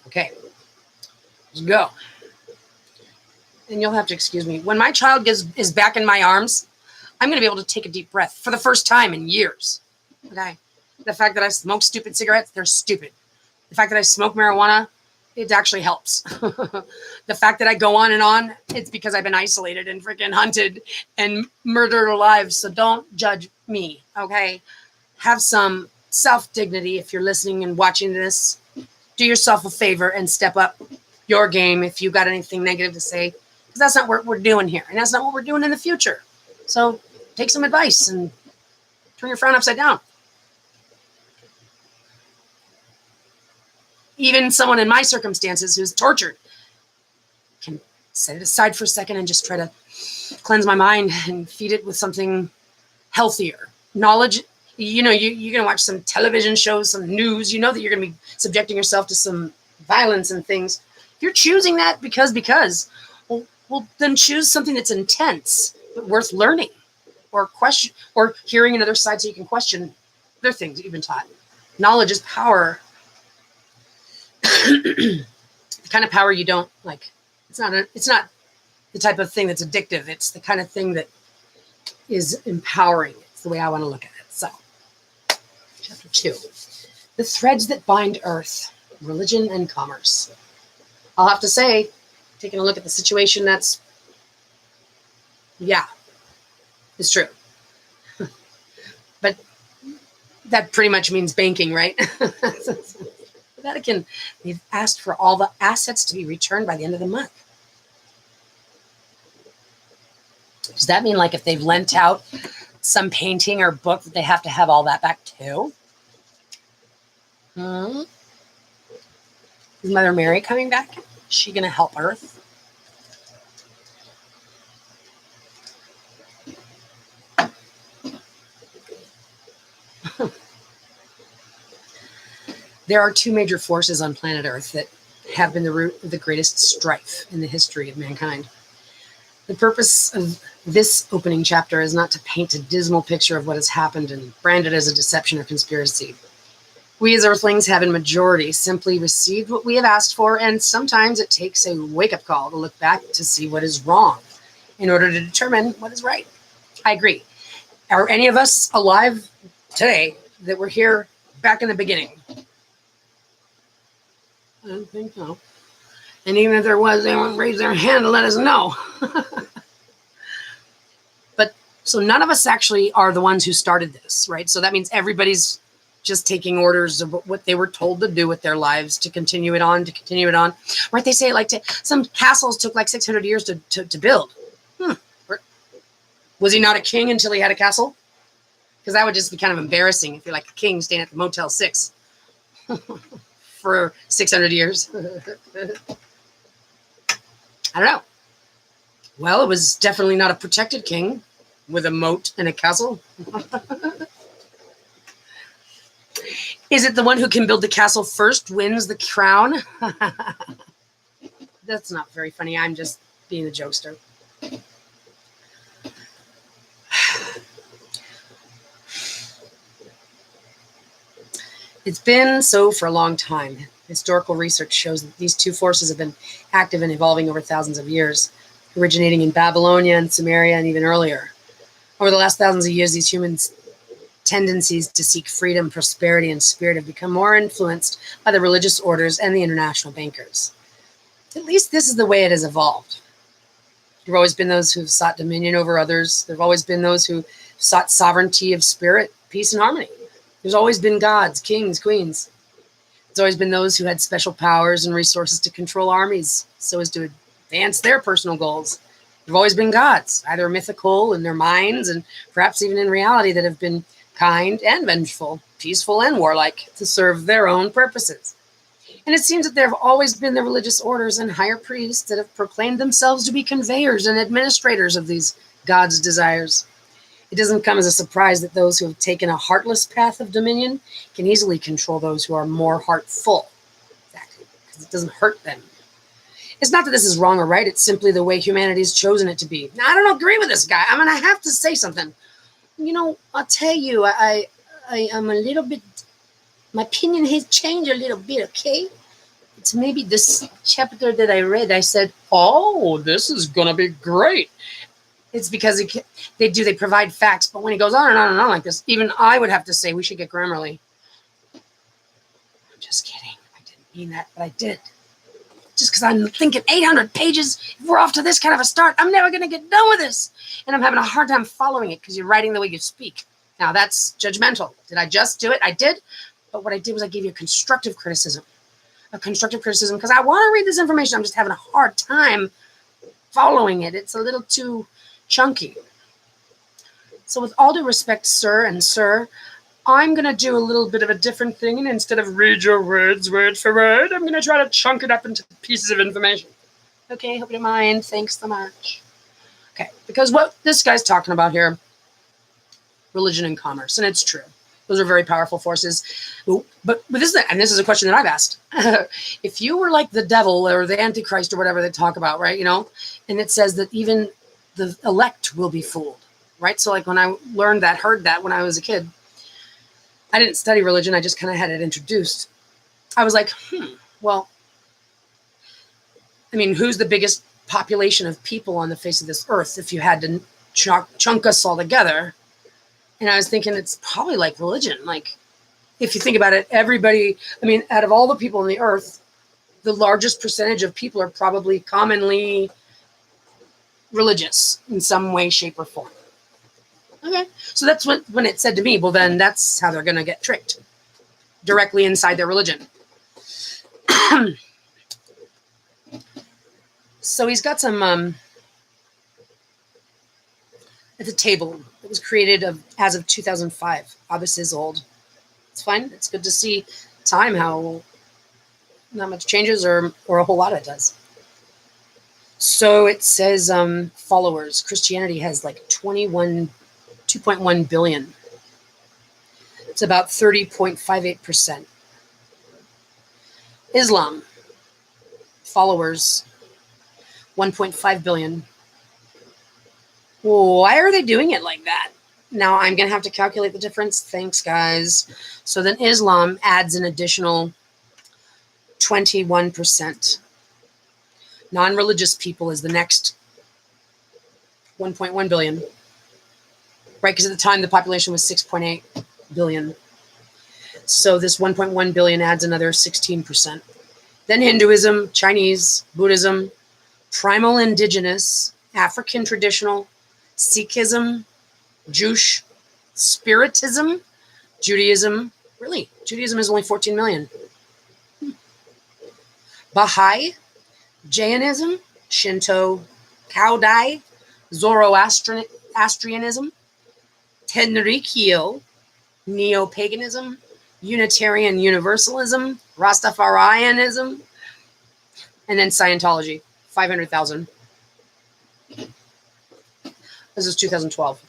Okay, let's go. And you'll have to excuse me. When my child is back in my arms, I'm going to be able to take a deep breath for the first time in years. Okay? The fact that I smoke stupid cigarettes, they're stupid. The fact that I smoke marijuana, it actually helps. The fact that I go on, it's because I've been isolated and freaking hunted and murdered alive. So don't judge me, okay? Have some self-dignity if you're listening and watching this. Do yourself a favor and step up your game if you got anything negative to say, because that's not what we're doing here, and that's not what we're doing in the future. So take some advice and turn your frown upside down. Even someone in my circumstances who's tortured can set it aside for a second and just try to cleanse my mind and feed it with something healthier. Knowledge. You're going to watch some television shows, some news. You know that you're going to be subjecting yourself to some violence and things. If you're choosing that because, well, then choose something that's intense but worth learning, or question, or hearing another side so you can question other things that you've been taught. Knowledge is power. The kind of power you don't like. It's not the type of thing that's addictive. It's the kind of thing that is empowering. It's the way I want to look at it. So. Chapter 2, the threads that bind Earth, religion and commerce. I'll have to say, taking a look at the situation, it's true. But that pretty much means banking, right? The Vatican, they've asked for all the assets to be returned by the end of the month. Does that mean like if they've lent out some painting or book that they have to have all that back too? Is Mother Mary coming back? Is she going to help Earth? There are two major forces on planet Earth that have been the root of the greatest strife in the history of mankind. The purpose of this opening chapter is not to paint a dismal picture of what has happened and brand it as a deception or conspiracy. We as Earthlings have in majority simply received what we have asked for, and sometimes it takes a wake-up call to look back to see what is wrong in order to determine what is right. I agree. Are any of us alive today that were here back in the beginning? I don't think so. And even if there was, they won't raise their hand to let us know. But so none of us actually are the ones who started this, right? So that means everybody's just taking orders of what they were told to do with their lives to continue it on, right? They say some castles took like 600 years to build. Was he not a king until he had a castle? Because that would just be kind of embarrassing if you're like a king staying at the Motel 6 for 600 years. I don't know. Well, it was definitely not a protected king with a moat and a castle. Is it the one who can build the castle first wins the crown? That's not very funny. I'm just being a jokester. It's been so for a long time. Historical research shows that these two forces have been active and evolving over thousands of years, originating in Babylonia and Sumeria and even earlier. Over the last thousands of years, these humans' tendencies to seek freedom, prosperity, and spirit have become more influenced by the religious orders and the international bankers. At least this is the way it has evolved. There have always been those who've sought dominion over others. There have always been those who sought sovereignty of spirit, peace, and harmony. There's always been gods, kings, queens. There's always been those who had special powers and resources to control armies so as to advance their personal goals. There have always been gods, either mythical in their minds and perhaps even in reality, that have been kind and vengeful, peaceful and warlike, to serve their own purposes. And it seems that there have always been the religious orders and higher priests that have proclaimed themselves to be conveyors and administrators of these gods' desires. It doesn't come as a surprise that those who have taken a heartless path of dominion can easily control those who are more heartful. Exactly, because it doesn't hurt them. It's not that this is wrong or right, it's simply the way humanity's chosen it to be. Now, I don't agree with this guy. I'm going to have to say something. I'll tell you, I am a little bit, my opinion has changed a little bit, okay? It's maybe this chapter that I read, I said, oh, this is going to be great. It's because they provide facts, but when he goes on and on and on like this, even I would have to say we should get Grammarly. I'm just kidding. I didn't mean that, but I did. Just because I'm thinking 800 pages, if we're off to this kind of a start, I'm never going to get done with this. And I'm having a hard time following it because you're writing the way you speak. Now, that's judgmental. Did I just do it? I did. But what I did was I gave you a constructive criticism. Because I want to read this information. I'm just having a hard time following it. It's a little too chunky. So with all due respect, sir and sir, I'm going to do a little bit of a different thing, and instead of read your words word for word, I'm going to try to chunk it up into pieces of information. Okay, hope you don't mind. Thanks so much. Okay, because what this guy's talking about here, religion and commerce, and it's true. Those are very powerful forces. But this is a question that I've asked. If you were like the devil or the Antichrist or whatever they talk about, right, and it says that even the elect will be fooled, right? So like when I heard that when I was a kid, I didn't study religion. I just kind of had it introduced. I was like, well, I mean, who's the biggest population of people on the face of this earth if you had to chunk us all together? And I was thinking it's probably like religion. Like, if you think about it, everybody, out of all the people on the earth, the largest percentage of people are probably commonly religious in some way, shape, or form. Okay, so that's when it said to me, well, then that's how they're going to get tricked, directly inside their religion. So he's got some, it's a table that was created as of 2005. Oh, this is old. It's fine. It's good to see time, how not much changes or a whole lot of it does. So it says followers. Christianity has like 2.1 billion. It's about 30.58%. Islam, followers, 1.5 billion. Why are they doing it like that? Now I'm going to have to calculate the difference. Thanks, guys. So then Islam adds an additional 21%. Non-religious people is the next 1.1 billion. Right, because at the time the population was 6.8 billion. So this 1.1 billion adds another 16%. Then Hinduism, Chinese, Buddhism, primal indigenous, African traditional, Sikhism, Jewish, Spiritism, Judaism. Really, Judaism is only 14 million. Baha'i, Jainism, Shinto, Kaudai, Zoroastrianism, Tenrikyo, Neo-paganism, Unitarian Universalism, Rastafarianism, and then Scientology, 500,000. This is 2012.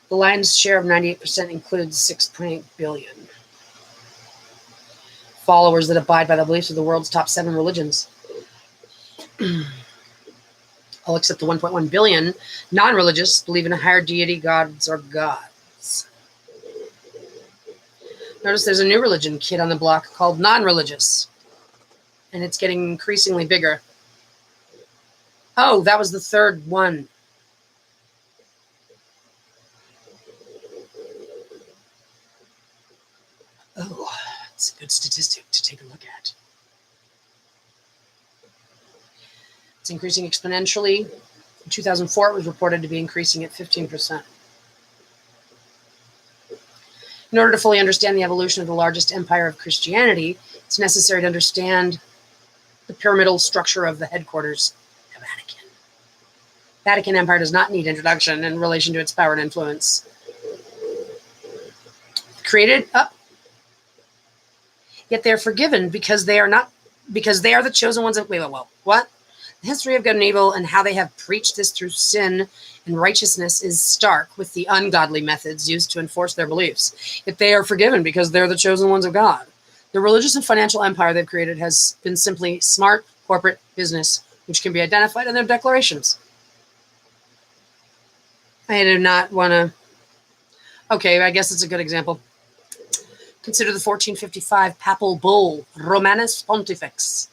The lion's share of 98% includes 6.8 billion followers that abide by the beliefs of the world's top 7 religions. All except the 1.1 billion non-religious believe in a higher deity, gods, or gods. Notice there's a new religion kid on the block called non-religious, and it's getting increasingly bigger. Oh, that was the third one. Oh, it's a good statistic to take a look at. It's increasing exponentially. In 2004, it was reported to be increasing at 15%. In order to fully understand the evolution of the largest empire of Christianity, it's necessary to understand the pyramidal structure of the headquarters, the Vatican. Vatican Empire does not need introduction in relation to its power and influence. Created up, yet they are forgiven because they are the chosen ones of. Wait, well, what? The history of good and evil and how they have preached this through sin and righteousness is stark with the ungodly methods used to enforce their beliefs. Yet they are forgiven because they're the chosen ones of God. The religious and financial empire they've created has been simply smart corporate business, which can be identified in their declarations. I do not want to. Okay, I guess it's a good example. Consider the 1455 papal bull, Romanus Pontifex.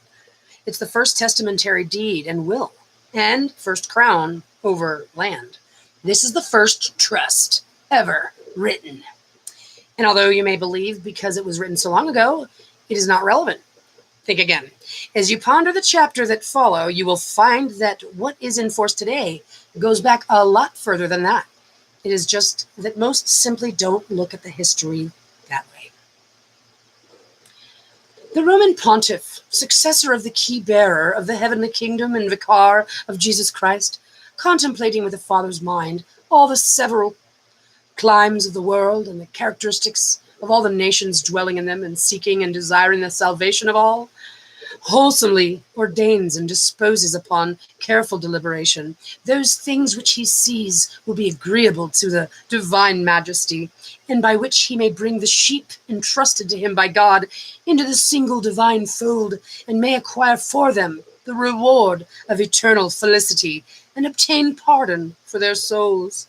It's the first testamentary deed and will, and first crown over land. This is the first trust ever written. And although you may believe because it was written so long ago, it is not relevant. Think again. As you ponder the chapter that follow, you will find that what is in force today goes back a lot further than that. It is just that most simply don't look at the history that way. The Roman pontiff, successor of the key bearer of the heavenly kingdom and vicar of Jesus Christ, contemplating with the Father's mind all the several climes of the world and the characteristics of all the nations dwelling in them and seeking and desiring the salvation of all, wholesomely ordains and disposes upon careful deliberation those things which he sees will be agreeable to the divine majesty, and by which he may bring the sheep entrusted to him by God into the single divine fold, and may acquire for them the reward of eternal felicity, and obtain pardon for their souls.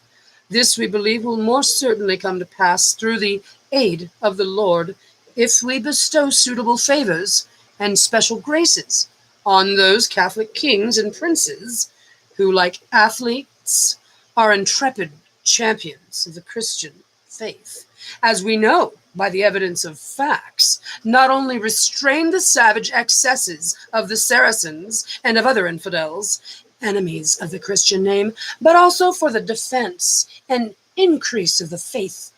This, we believe, will more certainly come to pass through the aid of the Lord, if we bestow suitable favors and special graces on those Catholic kings and princes who, like athletes, are intrepid champions of the Christian faith, as we know by the evidence of facts, not only restrain the savage excesses of the Saracens and of other infidels, enemies of the Christian name, but also for the defense and increase of the faith,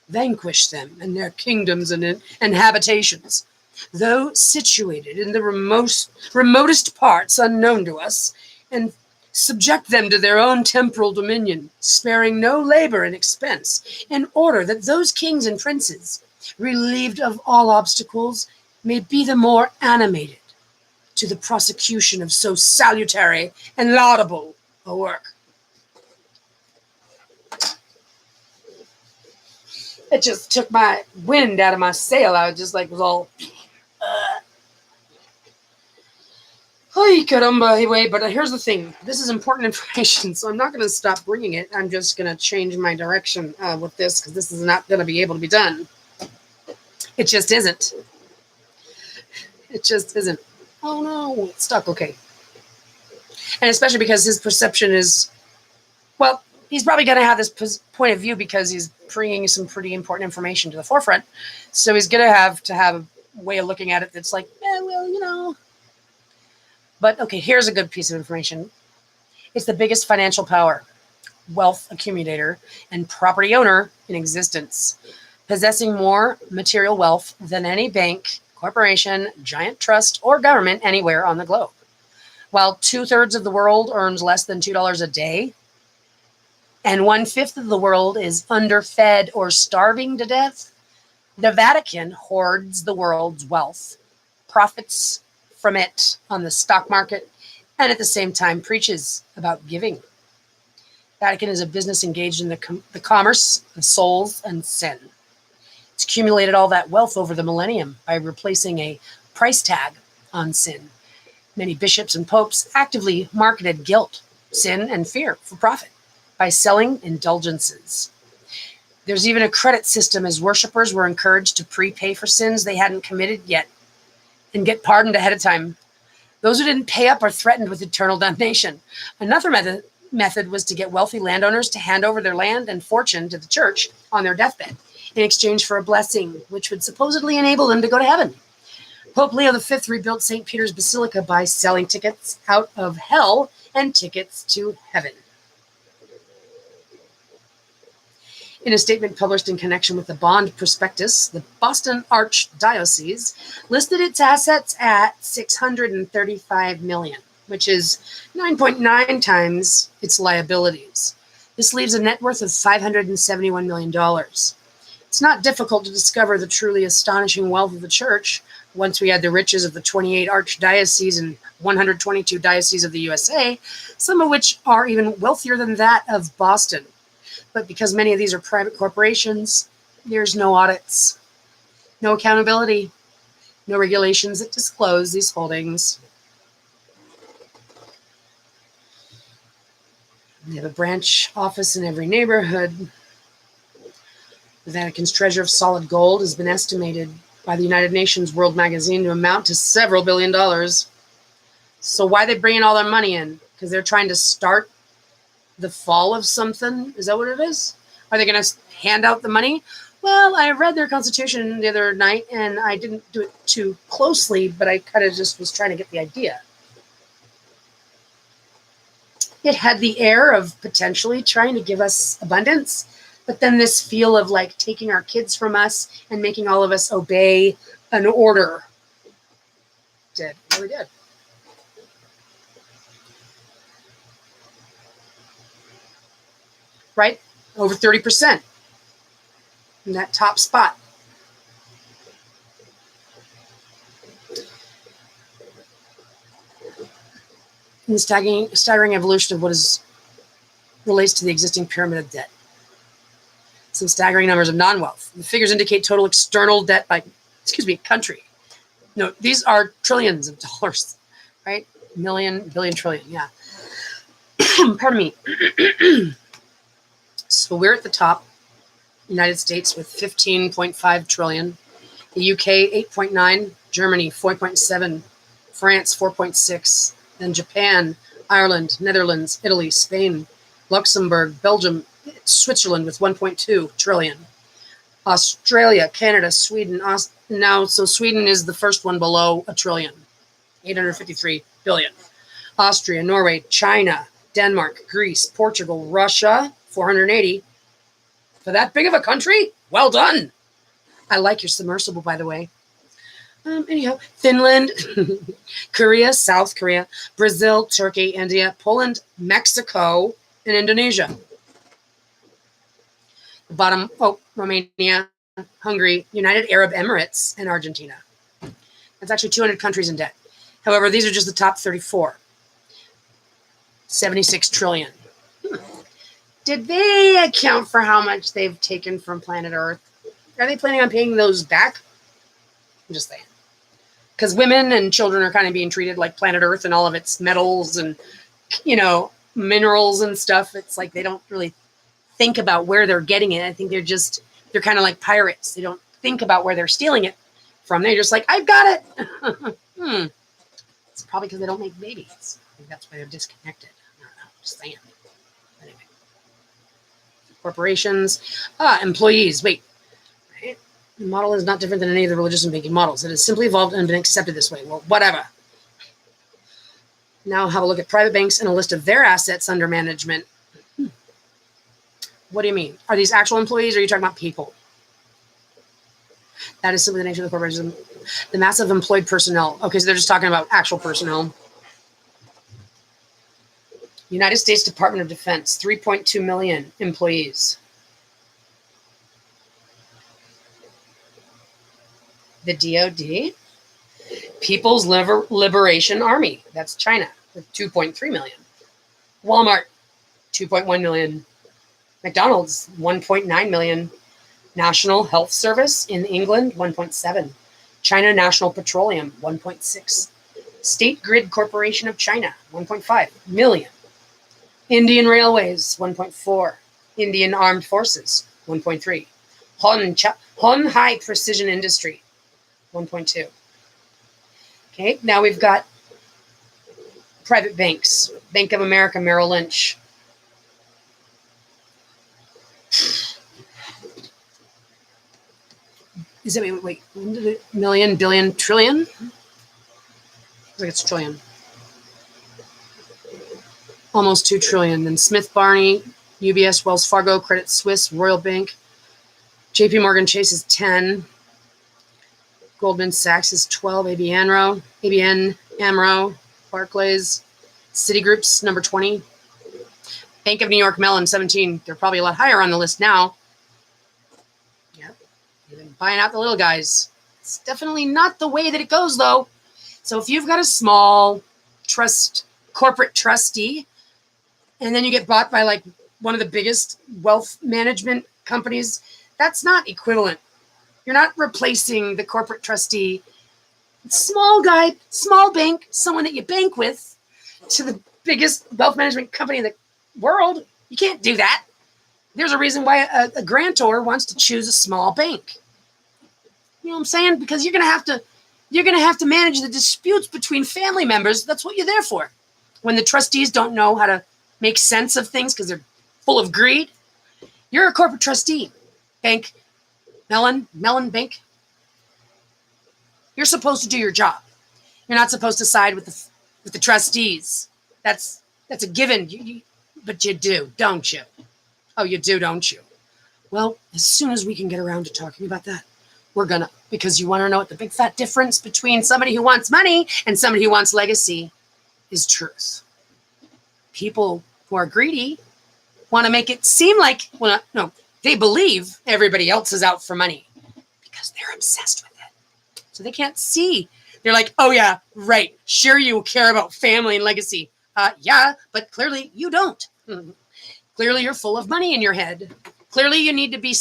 vanquish them and their kingdoms and habitations, though situated in the remotest parts unknown to us, and subject them to their own temporal dominion, sparing no labor and expense, in order that those kings and princes, relieved of all obstacles, may be the more animated to the prosecution of so salutary and laudable a work. It just took my wind out of my sail. I was just like, was all, Ay, caramba, anyway, but here's the thing. This is important information, so I'm not going to stop bringing it. I'm just going to change my direction with this, because this is not going to be able to be done. It just isn't. It just isn't. Oh, no, it's stuck. Okay. And especially because his perception is, well, he's probably going to have this point of view because he's bringing some pretty important information to the forefront. So he's going to have a way of looking at it that's like, well, you know. But, okay, here's a good piece of information. It's the biggest financial power, wealth accumulator, and property owner in existence, possessing more material wealth than any bank, corporation, giant trust, or government anywhere on the globe. While 2/3 of the world earns less than $2 a day, and 1/5 of the world is underfed or starving to death, the Vatican hoards the world's wealth, profits from it on the stock market, and at the same time preaches about giving. Vatican is a business engaged in the commerce of souls and sin. It's accumulated all that wealth over the millennium by replacing a price tag on sin. Many bishops and popes actively marketed guilt, sin, and fear for profit by selling indulgences. There's even a credit system, as worshipers were encouraged to prepay for sins they hadn't committed yet and get pardoned ahead of time. Those who didn't pay up are threatened with eternal damnation. Another method was to get wealthy landowners to hand over their land and fortune to the church on their deathbed in exchange for a blessing, which would supposedly enable them to go to heaven. Pope Leo V rebuilt St. Peter's Basilica by selling tickets out of hell and tickets to heaven. In a statement published in connection with the bond prospectus, the Boston Archdiocese listed its assets at $635 million. which is 9.9 times its liabilities. This leaves a net worth of $571 million. It's not difficult to discover the truly astonishing wealth of the church once we add the riches of the 28 archdioceses and 122 dioceses of the USA, some of which are even wealthier than that of Boston. But because many of these are private corporations, there's no audits, no accountability, no regulations that disclose these holdings. They have a branch office in every neighborhood. The Vatican's treasure of solid gold has been estimated by the United Nations World Magazine to amount to several $billion. So why are they bringing all their money in? Because they're trying to start the fall of something? Is that what it is? Are they going to hand out the money? Well, I read their constitution the other night, and I didn't do it too closely, but I kind of just was trying to get the idea. It had the air of potentially trying to give us abundance, but then this feel of like taking our kids from us and making all of us obey an order. It really did. Right? Over 30% in that top spot. In the staggering evolution of what relates to the existing pyramid of debt. Some staggering numbers of non-wealth. The figures indicate total external debt by, country. No, these are trillions of dollars, right? Million, billion, trillion, yeah. Pardon me. So we're at the top. United States with 15.5 trillion. The UK, 8.9. Germany, 4.7. France, 4.6. Then Japan, Ireland, Netherlands, Italy, Spain, Luxembourg, Belgium, Switzerland with 1.2 trillion. Australia, Canada, Sweden. So Sweden is the first one below a trillion, 853 billion. Austria, Norway, China, Denmark, Greece, Portugal, Russia, 480. For that big of a country? Well done. I like your submersible, by the way. Anyhow, Finland, Korea, South Korea, Brazil, Turkey, India, Poland, Mexico, and Indonesia. The bottom, Romania, Hungary, United Arab Emirates, and Argentina. That's actually 200 countries in debt. However, these are just the top 34. 76 trillion. Did they account for how much they've taken from planet Earth? Are they planning on paying those back? I'm just saying. Because women and children are kind of being treated like planet Earth and all of its metals and, minerals and stuff. It's like they don't really think about where they're getting it. I think they're kind of like pirates. They don't think about where they're stealing it from. They're just like, I've got it. It's probably because they don't make babies. I think that's why they're disconnected. I don't know. Just saying. Anyway. Corporations. Employees. Wait. Right? The model is not different than any of the religious and banking models. It has simply evolved and been accepted this way. Well, whatever. Now have a look at private banks and a list of their assets under management. What do you mean? Are these actual employees or are you talking about people? That is simply the nature of the corporation. The massive employed personnel. Okay, so they're just talking about actual personnel. United States Department of Defense, 3.2 million employees. The DoD, People's Liberation Army, that's China, with 2.3 million. Walmart, 2.1 million. McDonald's, 1.9 million. National Health Service in England, 1.7. China National Petroleum, 1.6. State Grid Corporation of China, 1.5 million. Indian Railways, 1.4. Indian Armed Forces, 1.3. Hon High Precision Industry, 1.2. Okay, now we've got private banks. Bank of America, Merrill Lynch. Is it, wait, million, billion, trillion? I think it's trillion. Almost 2 trillion. Then Smith Barney, UBS, Wells Fargo, Credit Suisse, Royal Bank, JP Morgan Chase is 10. Goldman Sachs is 12. ABN AMRO, Barclays, Citigroup's number 20. Bank of New York Mellon, 17. They're probably a lot higher on the list now. Yep. They've been buying out the little guys. It's definitely not the way that it goes, though. So if you've got a small corporate trustee, and then you get bought by like one of the biggest wealth management companies, that's not equivalent. You're not replacing the corporate trustee. Small guy, small bank, someone that you bank with, to the biggest wealth management company in the world. You can't do that. There's a reason why a grantor wants to choose a small bank. You know what I'm saying? Because you're gonna have to manage the disputes between family members. That's what you're there for. When the trustees don't know how to make sense of things because they're full of greed, you're a corporate trustee. Bank, Mellon Bank. You're supposed to do your job. You're not supposed to side with the trustees. That's a given. But you do, don't you? Oh, you do, don't you? Well, as soon as we can get around to talking about that, we're gonna, because you want to know what the big fat difference between somebody who wants money and somebody who wants legacy is truth. People who are greedy want to make it seem like, well, no, they believe everybody else is out for money because they're obsessed with it. So they can't see. They're like, oh yeah, right. Sure, you care about family and legacy. Yeah, but clearly you don't. Clearly you're full of money in your head. Clearly you need to be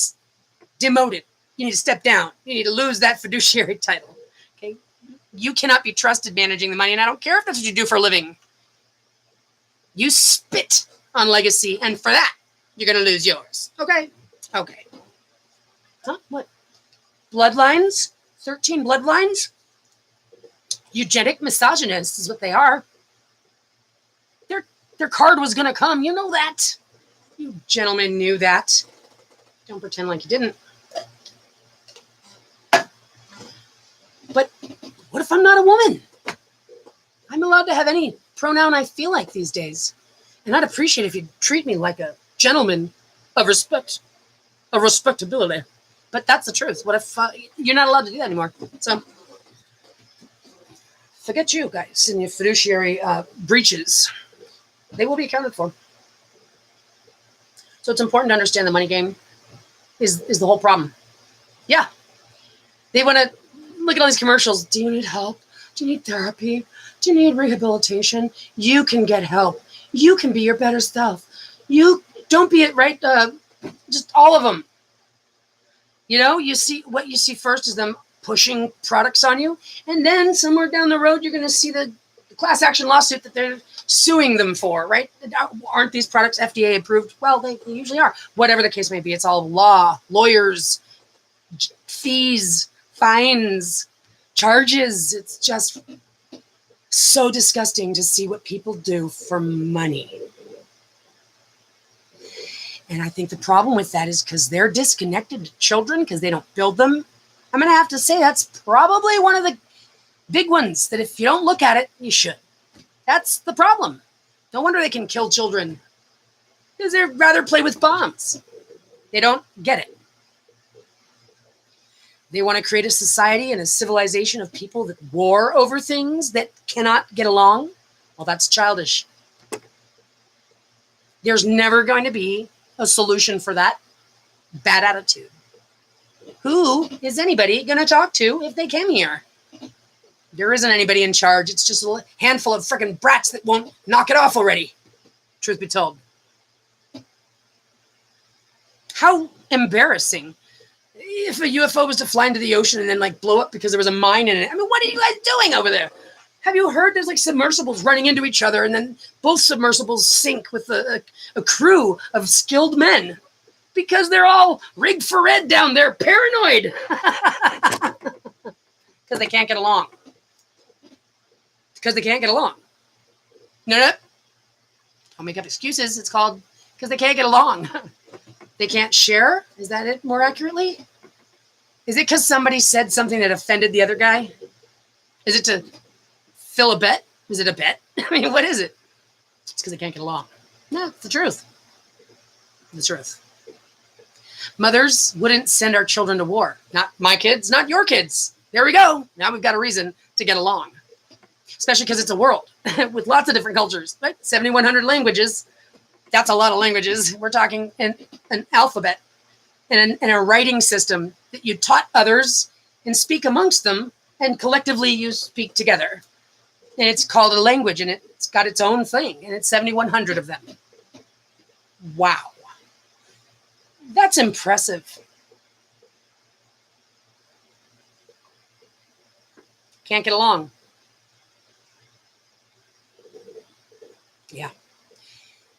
demoted. You need to step down. You need to lose that fiduciary title. Okay? You cannot be trusted managing the money, and I don't care if that's what you do for a living. You spit on legacy, and for that, you're going to lose yours. Okay? Okay. Huh? What? Bloodlines? 13 bloodlines? Eugenic misogynists is what they are. Their card was going to come. You know that. You gentlemen knew that. Don't pretend like you didn't. But what if I'm not a woman? I'm allowed to have any pronoun I feel like these days. And I'd appreciate if you'd treat me like a gentleman of respect, of respectability. But that's the truth. What if you're not allowed to do that anymore? So forget you guys and your fiduciary breaches. They will be accounted for. So it's important to understand the money game is the whole problem. Yeah. They want to look at all these commercials. Do you need help? Do you need therapy? Do you need rehabilitation? You can get help. You can be your better self. You don't be it, right? Just all of them. You know, what you see first is them pushing products on you. And then somewhere down the road, you're going to see the class action lawsuit that they're suing them for, right? Aren't these products FDA approved? Well, they usually are. Whatever the case may be, it's all law, lawyers, fees, fines, charges. It's just so disgusting to see what people do for money. And I think the problem with that is because they're disconnected to children because they don't build them. I'm going to have to say that's probably one of the big ones that if you don't look at it, you should. That's the problem. No wonder they can kill children because they'd rather play with bombs. They don't get it. They want to create a society and a civilization of people that war over things that cannot get along. Well, that's childish. There's never going to be a solution for that bad attitude. Who is anybody going to talk to if they came here? There isn't anybody in charge. It's just a handful of freaking brats that won't knock it off already. Truth be told. How embarrassing. If a UFO was to fly into the ocean and then like blow up because there was a mine in it. I mean, what are you guys doing over there? Have you heard there's like submersibles running into each other and then both submersibles sink with a crew of skilled men because they're all rigged for red down there, paranoid. Because they can't get along. Because they can't get along. No. Don't make up excuses. It's called because they can't get along. They can't share? Is that it more accurately? Is it because somebody said something that offended the other guy? Is it to fill a bet? Is it a bet? I mean, what is it? It's because they can't get along. No, it's the truth. The truth. Mothers wouldn't send our children to war. Not my kids, not your kids. There we go. Now we've got a reason to get along. especially because it's a world with lots of different cultures, right? 7,100 languages. That's a lot of languages. We're talking an alphabet and a writing system that you taught others and speak amongst them, and collectively you speak together. And it's called a language, and it's got its own thing, and it's 7,100 of them. Wow. That's impressive. Can't get along. Yeah.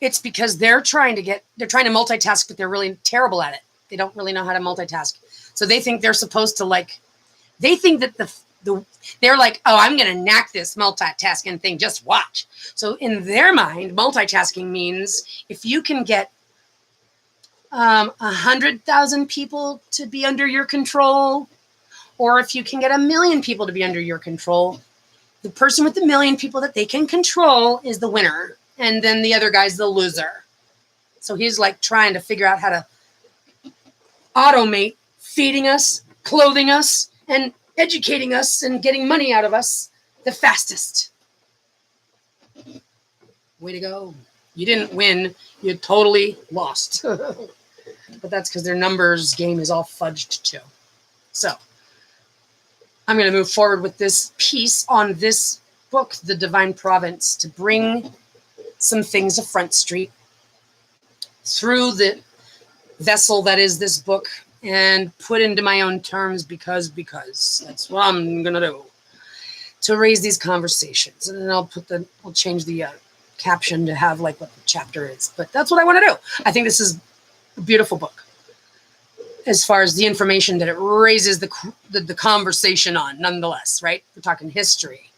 It's because they're trying to multitask, but they're really terrible at it. They don't really know how to multitask. So they think they're supposed to they think that they're like, oh, I'm going to knack this multitasking thing. Just watch. So in their mind, multitasking means if you can get 100,000 people to be under your control, or if you can get 1 million people to be under your control, the person with the 1 million people that they can control is the winner. And then the other guy's the loser. So he's like trying to figure out how to automate feeding us, clothing us, and educating us and getting money out of us the fastest. Way to go. You didn't win. You totally lost. But that's because their numbers game is all fudged too. So I'm going to move forward with this piece on this book, The Divine Province, to bring some things to Front Street through the vessel that is this book, and put into my own terms because that's what I'm going to do, to raise these conversations. And then I'll change the caption to have what the chapter is. But that's what I want to do. I think this is a beautiful book as far as the information that it raises the conversation on, nonetheless, right? We're talking history.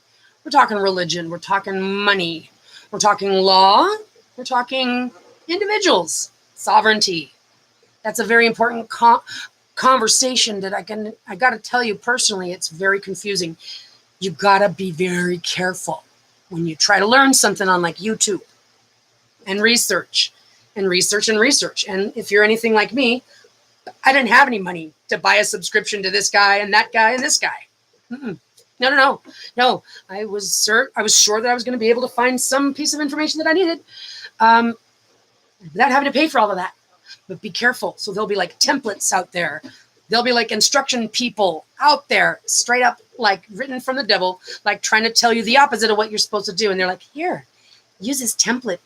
We're talking religion. We're talking money. We're talking law. We're talking individuals, sovereignty. That's a very important conversation that I got to tell you personally, it's very confusing. You got to be very careful when you try to learn something on YouTube and research. And if you're anything like me, I didn't have any money to buy a subscription to this guy and that guy and this guy. No. I was sure that I was going to be able to find some piece of information that I needed without having to pay for all of that. But be careful. So there'll be templates out there. There'll be instruction people out there, straight up written from the devil, trying to tell you the opposite of what you're supposed to do. And they're like, here, use this template.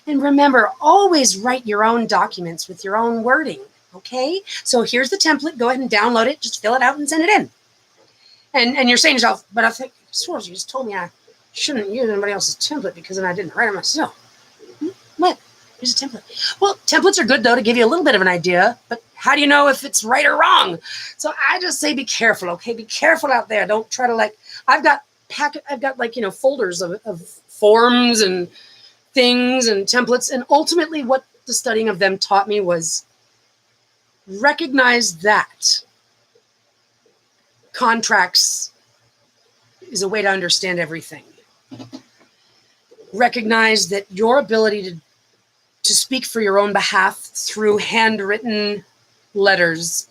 And remember, always write your own documents with your own wording. Okay? So here's the template. Go ahead and download it. Just fill it out and send it in. And you're saying to yourself, but I think, I suppose you just told me I shouldn't use anybody else's template because then I didn't write it myself. What? Here's a template. Well, templates are good, though, to give you a little bit of an idea, but how do you know if it's right or wrong? So I just say be careful, okay? Be careful out there. Don't try to I've got folders of forms and things and templates, and ultimately what the studying of them taught me was recognize that contracts is a way to understand everything. Recognize that your ability to speak for your own behalf through handwritten letters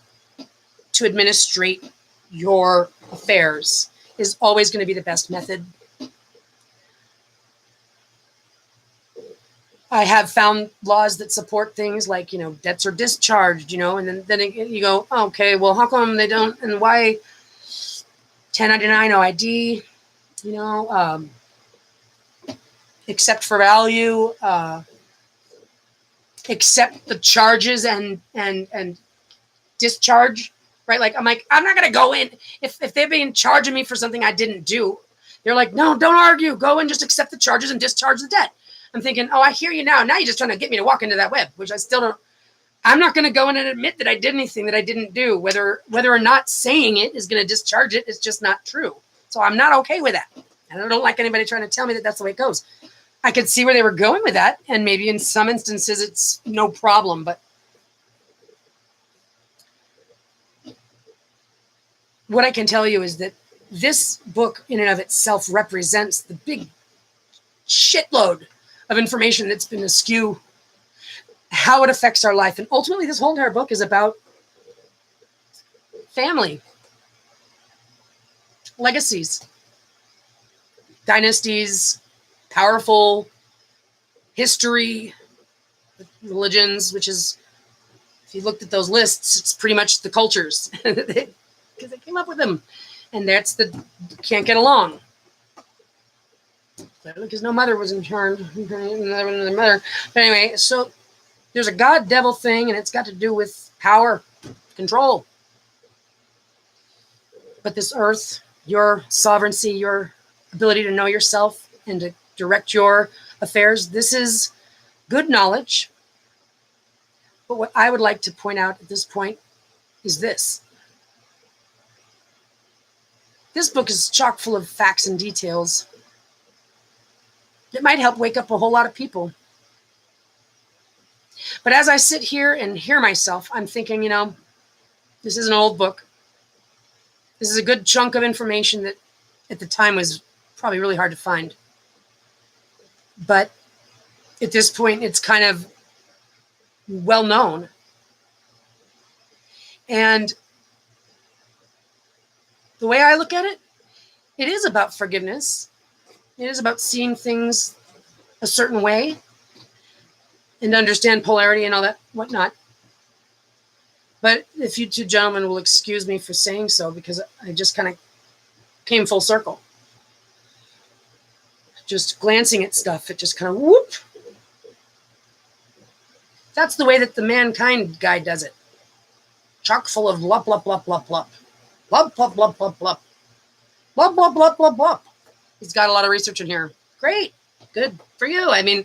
to administrate your affairs is always going to be the best method. I have found laws that support things like, debts are discharged, and then you go, okay, well, how come they don't, and why 1099 OID, except for value, accept the charges and discharge, right? I'm not going to go in. If they've been charging me for something I didn't do, they're like, no, don't argue. Go and just accept the charges and discharge the debt. I'm thinking, oh, I hear you now. Now you're just trying to get me to walk into that web, which I still don't. I'm not going to go in and admit that I did anything that I didn't do. Whether or not saying it is going to discharge it is just not true. So I'm not okay with that. And I don't like anybody trying to tell me that that's the way it goes. I could see where they were going with that, and maybe in some instances it's no problem, but what I can tell you is that this book in and of itself represents the big shitload of information that's been askew, how it affects our life. And ultimately, this whole entire book is about family, legacies, dynasties, powerful history, religions, which is, if you looked at those lists, it's pretty much the cultures because they came up with them. And that's the can't get along. Clearly, because no mother was interned. Another mother. But anyway, so there's a God devil thing, and it's got to do with power, control. But this earth, your sovereignty, your ability to know yourself and to direct your affairs, this is good knowledge. But what I would like to point out at this point is this. This book is chock full of facts and details. It might help wake up a whole lot of people. But as I sit here and hear myself, I'm thinking, this is an old book. This is a good chunk of information that at the time was probably really hard to find. But at this point, it's kind of well known. And the way I look at it, it is about forgiveness. It is about seeing things a certain way and understand polarity and all that whatnot. But if you two gentlemen will excuse me for saying so, because I just kind of came full circle. Just glancing at stuff, it just kind of whoop. That's the way that the mankind guy does it. Chock full of blup, blup, blup, blup, blup. Blup, blup, blup, blup, blup. Blup, blup, blup, blup, blup. He's got a lot of research in here. Great. Good for you. I mean,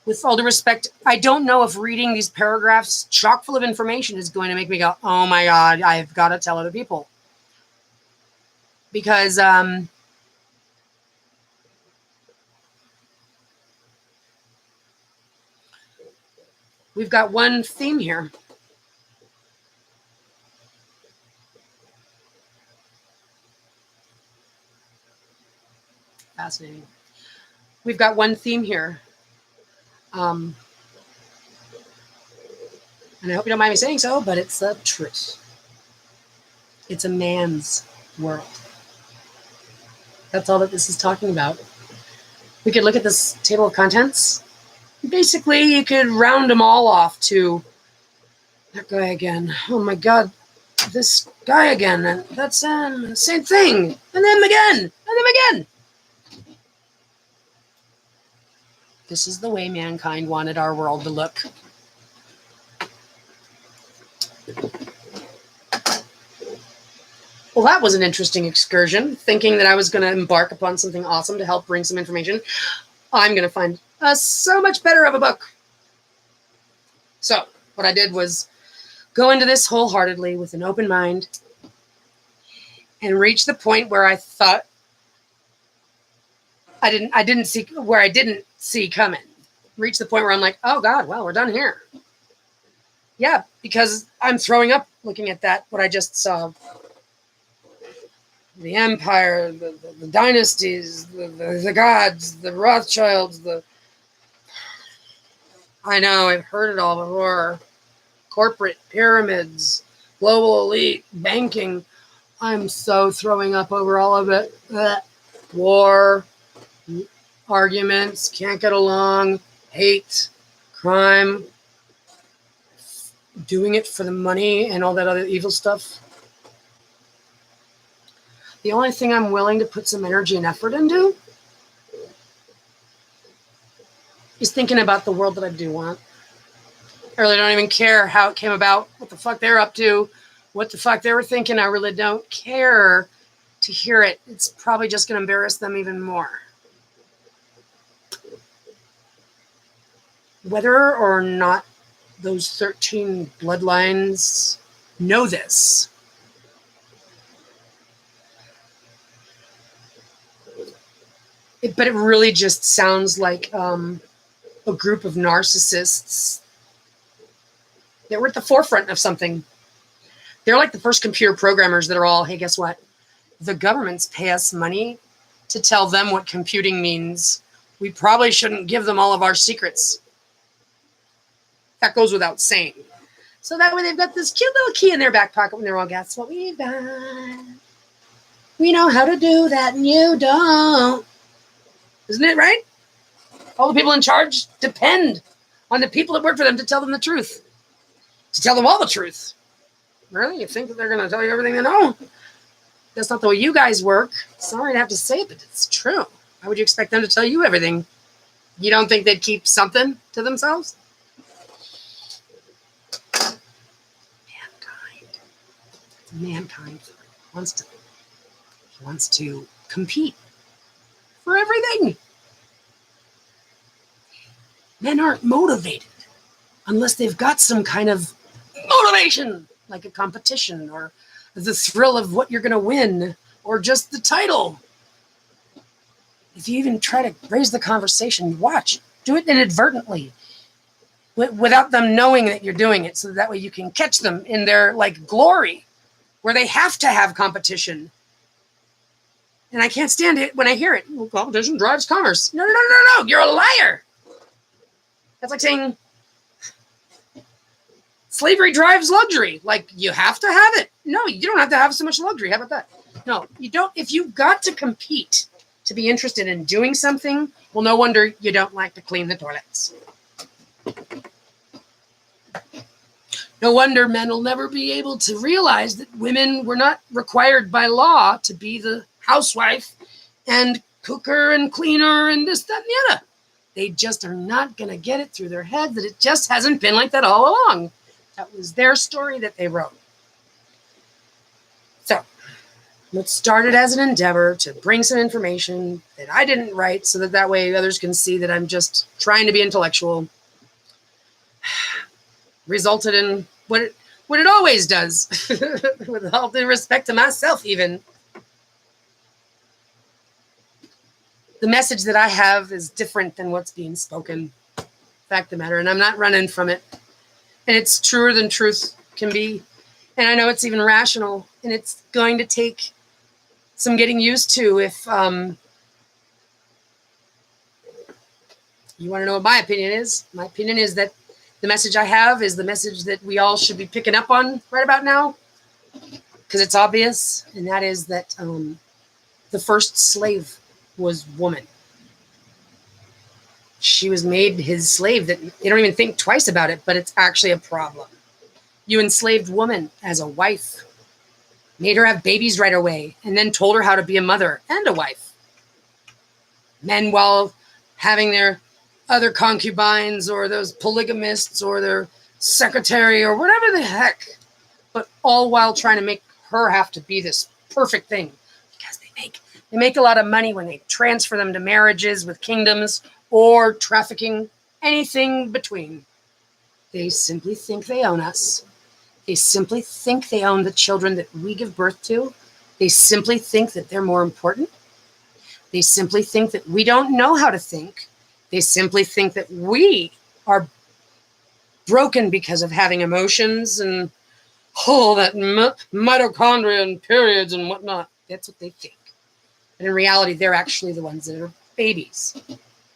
with all due respect, I don't know if reading these paragraphs chock full of information is going to make me go, oh my God, I've got to tell other people. Because we've got one theme here. Fascinating. We've got one theme here. And I hope you don't mind me saying so, but it's the truth. It's a man's world. That's all that this is talking about. We could look at this table of contents. Basically, you could round them all off to that guy again. Oh my God, this guy again. And that's same thing. And them again. And them again. This is the way mankind wanted our world to look. Well, that was an interesting excursion, thinking that I was going to embark upon something awesome to help bring some information. I'm going to find so much better of a book. So what I did was go into this wholeheartedly with an open mind and reach the point where I thought I didn't see coming. Reach the point where I'm like, oh God, well, we're done here. Yeah, because I'm throwing up looking at that, what I just saw. The empire, the dynasties, the gods, the Rothschilds, I know, I've heard it all before. Corporate pyramids, global elite, banking. I'm so throwing up over all of it. War, arguments, can't get along, hate, crime, doing it for the money and all that other evil stuff. The only thing I'm willing to put some energy and effort into is thinking about the world that I do want. I really don't even care how it came about, what the fuck they're up to, what the fuck they were thinking. I really don't care to hear it. It's probably just going to embarrass them even more. Whether or not those 13 bloodlines know this, but it really just sounds like a group of narcissists that were at the forefront of something. They're like the first computer programmers that are all, hey, guess what? The governments pay us money to tell them what computing means. We probably shouldn't give them all of our secrets. That goes without saying. So that way they've got this cute little key in their back pocket when they're all, guess what we've got? We know how to do that and you don't. Isn't it right? All the people in charge depend on the people that work for them to tell them the truth, to tell them all the truth. Really? You think that they're going to tell you everything they know? That's not the way you guys work. Sorry to have to say it, but it's true. Why would you expect them to tell you everything? You don't think they'd keep something to themselves? Mankind wants to compete for everything. Men aren't motivated unless they've got some kind of motivation, like a competition or the thrill of what you're going to win or just the title. If you even try to raise the conversation, do it inadvertently without them knowing that you're doing it, so that way you can catch them in their glory where they have to have competition. And I can't stand it when I hear it. Well, competition drives commerce. No. You're a liar. That's like saying slavery drives luxury. You have to have it. No, you don't have to have so much luxury. How about that? No, you don't. If you've got to compete to be interested in doing something, well, no wonder you don't like to clean the toilets. No wonder men will never be able to realize that women were not required by law to be the housewife and cooker and cleaner and this, that, and the other. They just are not going to get it through their head that it just hasn't been like that all along. That was their story that they wrote. So let's start it as an endeavor to bring some information that I didn't write so that way others can see that I'm just trying to be intellectual. Resulted in what it always does, with all due respect to myself even. The message that I have is different than what's being spoken. Fact of the matter, and I'm not running from it. And it's truer than truth can be. And I know it's even rational, and it's going to take some getting used to. If you want to know what my opinion is that the message I have is the message that we all should be picking up on right about now, because it's obvious, and that is that the first slave was woman. She was made his slave. That they don't even think twice about it, but it's actually a problem. You enslaved woman as a wife, made her have babies right away, and then told her how to be a mother and a wife. Men, while having their other concubines or those polygamists or their secretary or whatever the heck, but all while trying to make her have to be this perfect thing, because they make a lot of money when they transfer them to marriages with kingdoms or trafficking, anything between. They simply think they own us. They simply think they own the children that we give birth to. They simply think that they're more important. They simply think that we don't know how to think. They simply think that we are broken because of having emotions and that mitochondria and periods and whatnot. That's what they think. But in reality, they're actually the ones that are babies.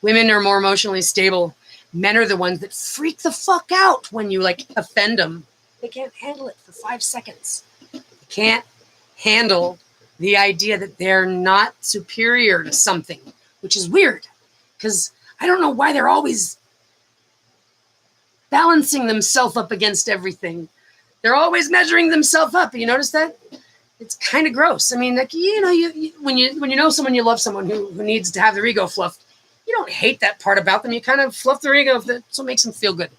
Women are more emotionally stable. Men are the ones that freak the fuck out when you offend them. They can't handle it for 5 seconds. They can't handle the idea that they're not superior to something, which is weird, because I don't know why they're always balancing themselves up against everything. They're always measuring themselves up. You notice that? It's kind of gross. I mean, when you know someone, you love someone who needs to have their ego fluffed, you don't hate that part about them. You kind of fluff their ego. That's what makes them feel good.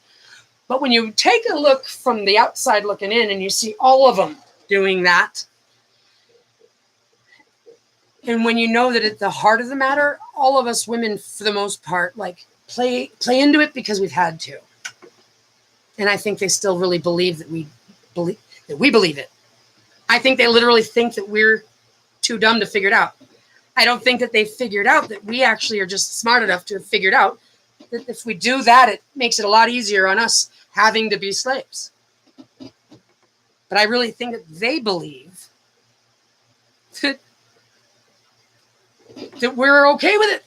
But when you take a look from the outside looking in and you see all of them doing that, and when you know that at the heart of the matter, all of us women, for the most part, play into it because we've had to. And I think they still really believe that we believe it. I think they literally think that we're too dumb to figure it out. I don't think that they figured out that we actually are just smart enough to have figured out that if we do that, it makes it a lot easier on us having to be slaves. But I really think that they believe that we're okay with it.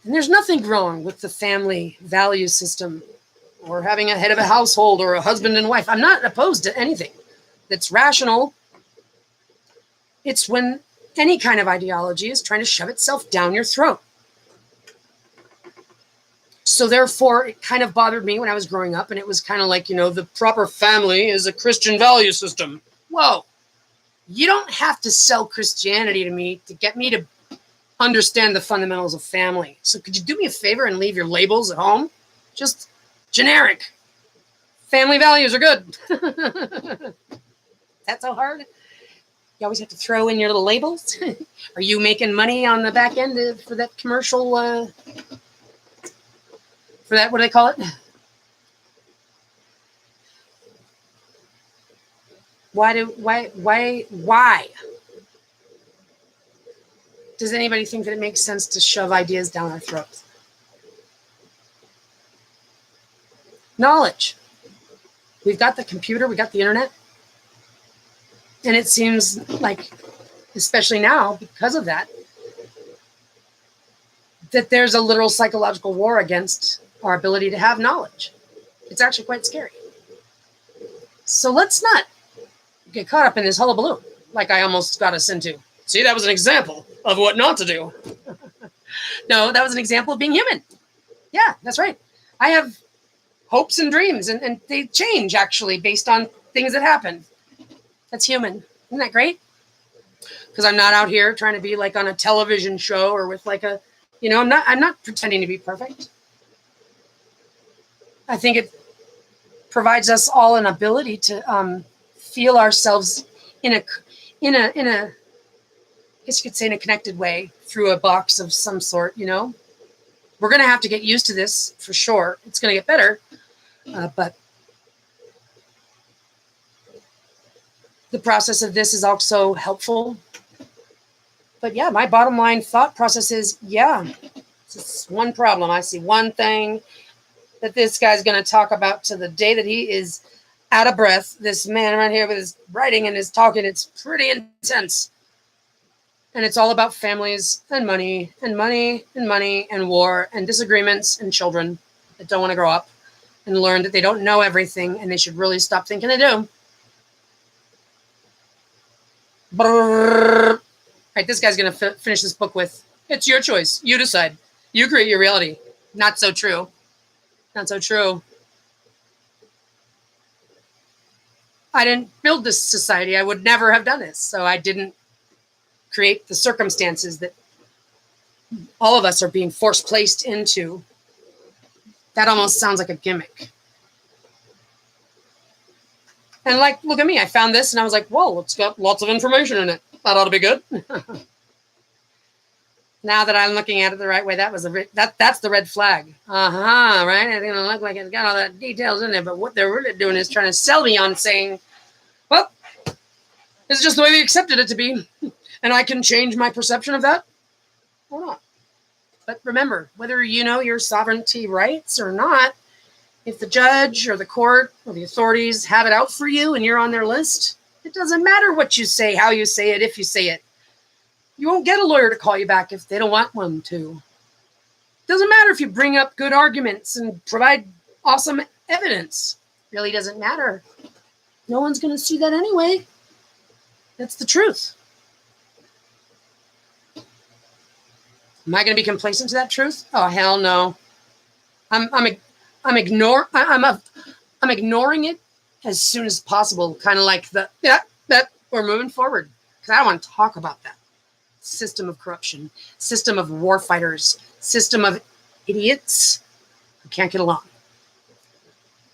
And there's nothing wrong with the family value system or having a head of a household or a husband and wife. I'm not opposed to anything that's rational. It's when any kind of ideology is trying to shove itself down your throat. So therefore, it kind of bothered me when I was growing up, and it was kind of like, the proper family is a Christian value system. Whoa, you don't have to sell Christianity to me to get me to understand the fundamentals of family. So could you do me a favor and leave your labels at home? Just generic. Family values are good. That's so hard. You always have to throw in your little labels. Are you making money on the back end for that commercial? For that, what do they call it? Why? Does anybody think that it makes sense to shove ideas down our throats? Knowledge. We've got the computer, we got the internet. And it seems like, especially now, because of that there's a literal psychological war against our ability to have knowledge. It's actually quite scary. So let's not get caught up in this hullabaloo like I almost got us into. See, that was an example of what not to do. No, that was an example of being human. Yeah, that's right. I have hopes and dreams, and they change, actually, based on things that happen. That's human. Isn't that great? Because I'm not out here trying to be like on a television show or with like a, I'm not pretending to be perfect. I think it provides us all an ability to feel ourselves in a, I guess you could say, in a connected way through a box of some sort. We're going to have to get used to this for sure. It's going to get better, but the process of this is also helpful. But yeah, my bottom line thought process is, it's one problem. I see one thing that this guy's going to talk about to the day that he is out of breath. This man right here with his writing and his talking, it's pretty intense. And it's all about families and money and money and money and war and disagreements and children that don't want to grow up and learn that they don't know everything and they should really stop thinking they do. Brrr. Right, this guy's going to finish this book with, it's your choice. You decide. You create your reality. Not so true. Not so true. I didn't build this society. I would never have done this. So I didn't create the circumstances that all of us are being placed into. That almost sounds like a gimmick. And like, look at me. I found this and I was like, whoa, it's got lots of information in it. That ought to be good. Now that I'm looking at it the right way, that's the red flag. Right? It's going to look like it's got all the details in there, but what they're really doing is trying to sell me on saying, well, this is just the way we accepted it to be, and I can change my perception of that or not. But remember, whether you know your sovereignty rights or not, if the judge or the court or the authorities have it out for you and you're on their list, it doesn't matter what you say, how you say it, if you say it. You won't get a lawyer to call you back if they don't want one to. It doesn't matter if you bring up good arguments and provide awesome evidence. It really doesn't matter. No one's going to see that anyway. That's the truth. Am I going to be complacent to that truth? Oh, hell no. I'm ignoring it as soon as possible. Kind of like that we're moving forward, because I don't want to talk about that system of corruption, system of war fighters, system of idiots who can't get along,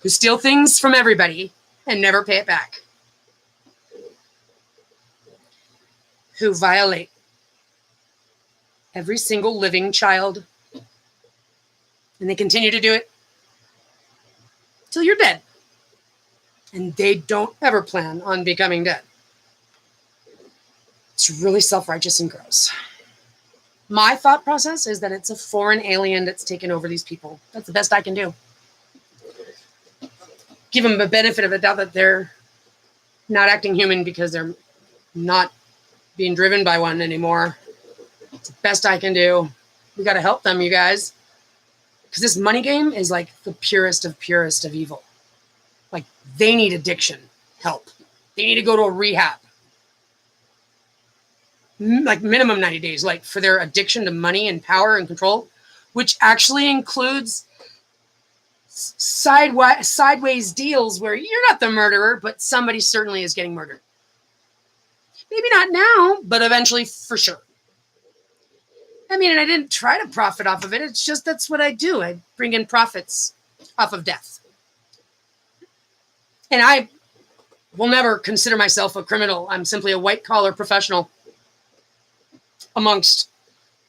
who steal things from everybody and never pay it back, who violate every single living child, and they continue to do it till you're dead. And they don't ever plan on becoming dead. It's really self-righteous and gross. My thought process is that it's a foreign alien that's taken over these people. That's the best I can do. Give them the benefit of the doubt that they're not acting human because they're not being driven by one anymore. It's the best I can do. We got to help them, you guys. Because this money game is like the purest of evil. Like, they need addiction help. They need to go to a rehab. like minimum 90 days, like for their addiction to money and power and control, which actually includes sideways deals where you're not the murderer, but somebody certainly is getting murdered. Maybe not now, but eventually for sure. I mean, and I didn't try to profit off of it. It's just that's what I do. I bring in profits off of death. And I will never consider myself a criminal. I'm simply a white-collar professional amongst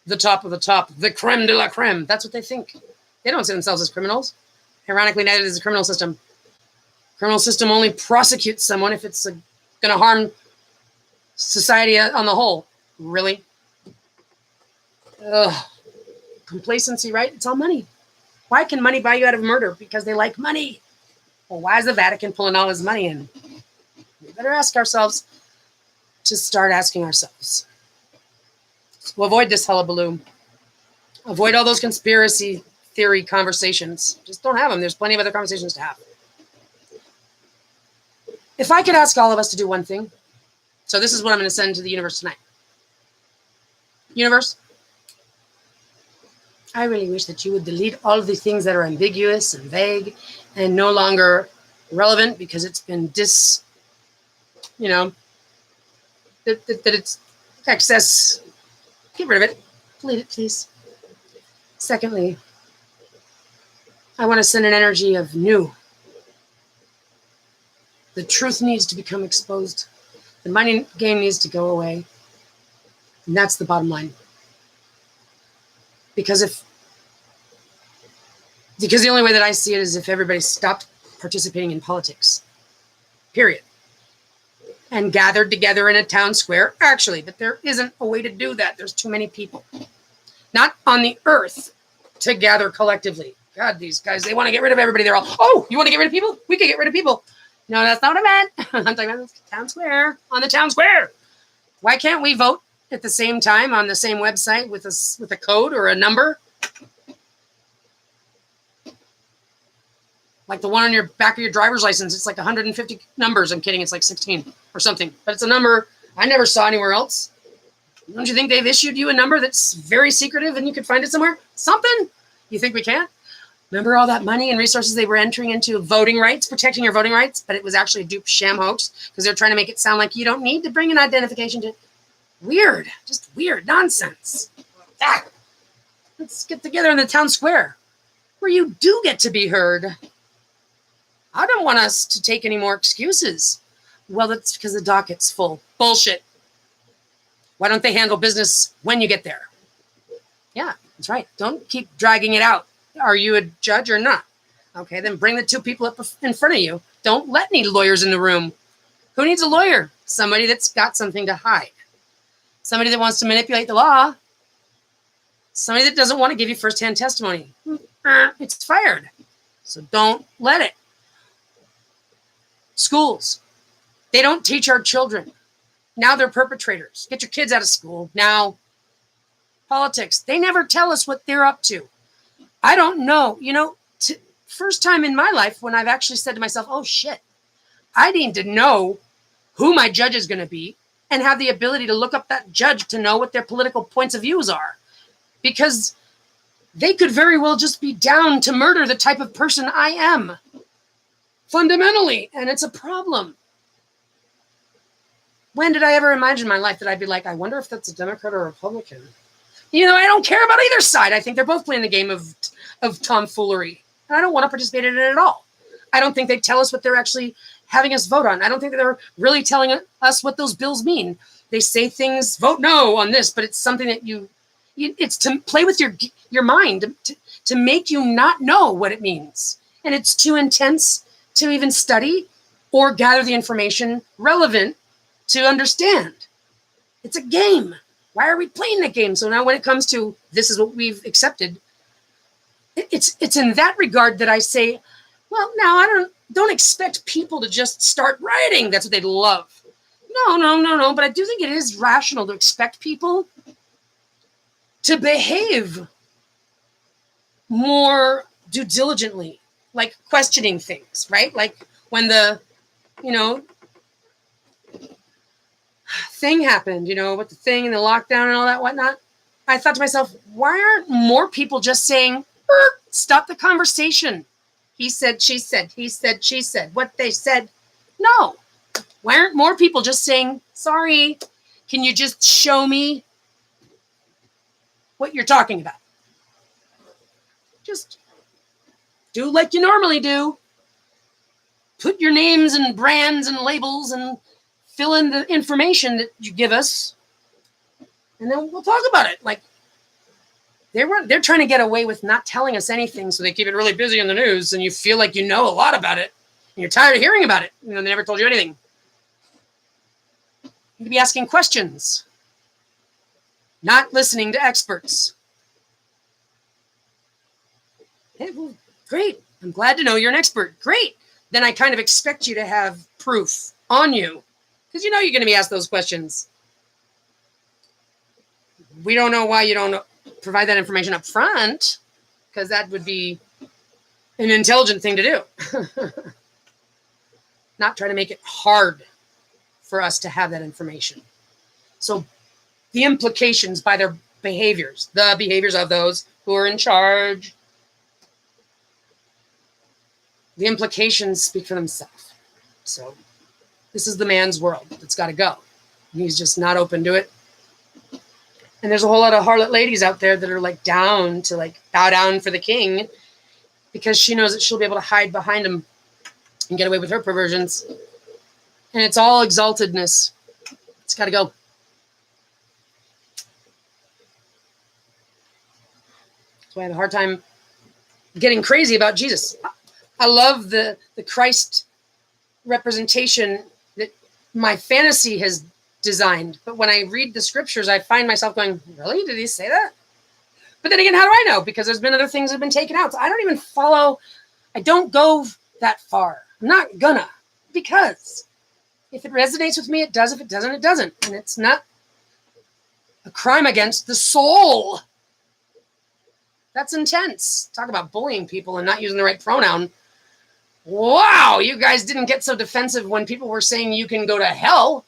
the top of the top, the creme de la creme. That's what they think. They don't see themselves as criminals. Ironically, neither does the criminal system. Criminal system only prosecutes someone if it's going to harm society on the whole. Really? Ugh. Complacency, right? It's all money. Why can money buy you out of murder? Because they like money. Well, why is the Vatican pulling all his money in? We better ask ourselves to start asking ourselves. So avoid this hullabaloo. Avoid all those conspiracy theory conversations. Just don't have them. There's plenty of other conversations to have. If I could ask all of us to do one thing, so this is what I'm going to send to the universe tonight. Universe, I really wish that you would delete all of the things that are ambiguous and vague and no longer relevant because it's been that it's excess. Get rid of it. Delete it, please. Secondly, I want to send an energy of new. The truth needs to become exposed. The money game needs to go away. And that's the bottom line. Because the only way that I see it is if everybody stopped participating in politics. Period. And gathered together in a town square. Actually, but there isn't a way to do that. There's too many people. Not on the earth to gather collectively. God, these guys, they want to get rid of everybody. They're all, oh, you want to get rid of people? We can get rid of people. No, that's not what I meant. I'm talking about the town square. On the town square. Why can't we vote at the same time on the same website with a code or a number? Like the one on your back of your driver's license. It's like 150 numbers. I'm kidding. It's like 16 or something. But it's a number I never saw anywhere else. Don't you think they've issued you a number that's very secretive and you could find it somewhere? Something? You think we can't? Remember all that money and resources they were entering into voting rights, protecting your voting rights? But it was actually a dupe sham hoax because they're trying to make it sound like you don't need to bring an identification to... Weird. Just weird nonsense. Ah, let's get together in the town square where you do get to be heard. I don't want us to take any more excuses. Well, that's because the docket's full. Bullshit. Why don't they handle business when you get there? Yeah, that's right. Don't keep dragging it out. Are you a judge or not? Okay, then bring the two people up in front of you. Don't let any lawyers in the room. Who needs a lawyer? Somebody that's got something to hide. Somebody that wants to manipulate the law. Somebody that doesn't want to give you firsthand testimony. It's fired. So don't let it. Schools. They don't teach our children. Now they're perpetrators. Get your kids out of school. Now, politics. They never tell us what they're up to. I don't know. First time in my life when I've actually said to myself, oh, shit, I need to know who my judge is going to be and have the ability to look up that judge to know what their political points of views are. Because they could very well just be down to murder the type of person I am. Fundamentally. And it's a problem. When did I ever imagine in my life that I'd be like, I wonder if that's a Democrat or a Republican? I don't care about either side. I think they're both playing the game of tomfoolery. And I don't want to participate in it at all. I don't think they tell us what they're actually having us vote on. I don't think that they're really telling us what those bills mean. They say things, vote no on this, but it's something that it's to play with your mind, to make you not know what it means. And it's too intense to even study or gather the information relevant to understand. It's a game. Why are we playing that game? So now when it comes to this is what we've accepted, it's in that regard that I say, well, now I don't expect people to just start rioting. That's what they'd love. No. But I do think it is rational to expect people to behave more due diligently, like questioning things, right? Like when thing happened, with the thing and the lockdown and all that whatnot, I thought to myself, why aren't more people just saying, stop the conversation? He said, she said, he said, she said, what they said. No. Why aren't more people just saying, sorry, can you just show me what you're talking about? Just do like you normally do. Put your names and brands and labels and fill in the information that you give us, and then we'll talk about it. Like, they're trying to get away with not telling us anything, so they keep it really busy in the news, and you feel like you know a lot about it, and you're tired of hearing about it. They never told you anything. You could be asking questions, not listening to experts. Hey, well, great. I'm glad to know you're an expert. Great. Then I kind of expect you to have proof on you, because you're going to be asked those questions. We don't know why you don't provide that information up front, because that would be an intelligent thing to do. Not try to make it hard for us to have that information. So the implications by their behaviors, the behaviors of those who are in charge, the implications speak for themselves. So this is the man's world that's got to go. He's just not open to it. And there's a whole lot of harlot ladies out there that are down to bow down for the king, because she knows that she'll be able to hide behind him and get away with her perversions. And it's all exaltedness. It's got to go. That's why I have a hard time getting crazy about Jesus. I love the Christ representation that my fantasy has designed. But when I read the scriptures, I find myself going, really? Did he say that? But then again, how do I know? Because there's been other things that have been taken out. So I don't even follow. I don't go that far. I'm not gonna. Because if it resonates with me, it does. If it doesn't, it doesn't. And it's not a crime against the soul. That's intense. Talk about bullying people and not using the right pronoun. Wow, you guys didn't get so defensive when people were saying you can go to hell.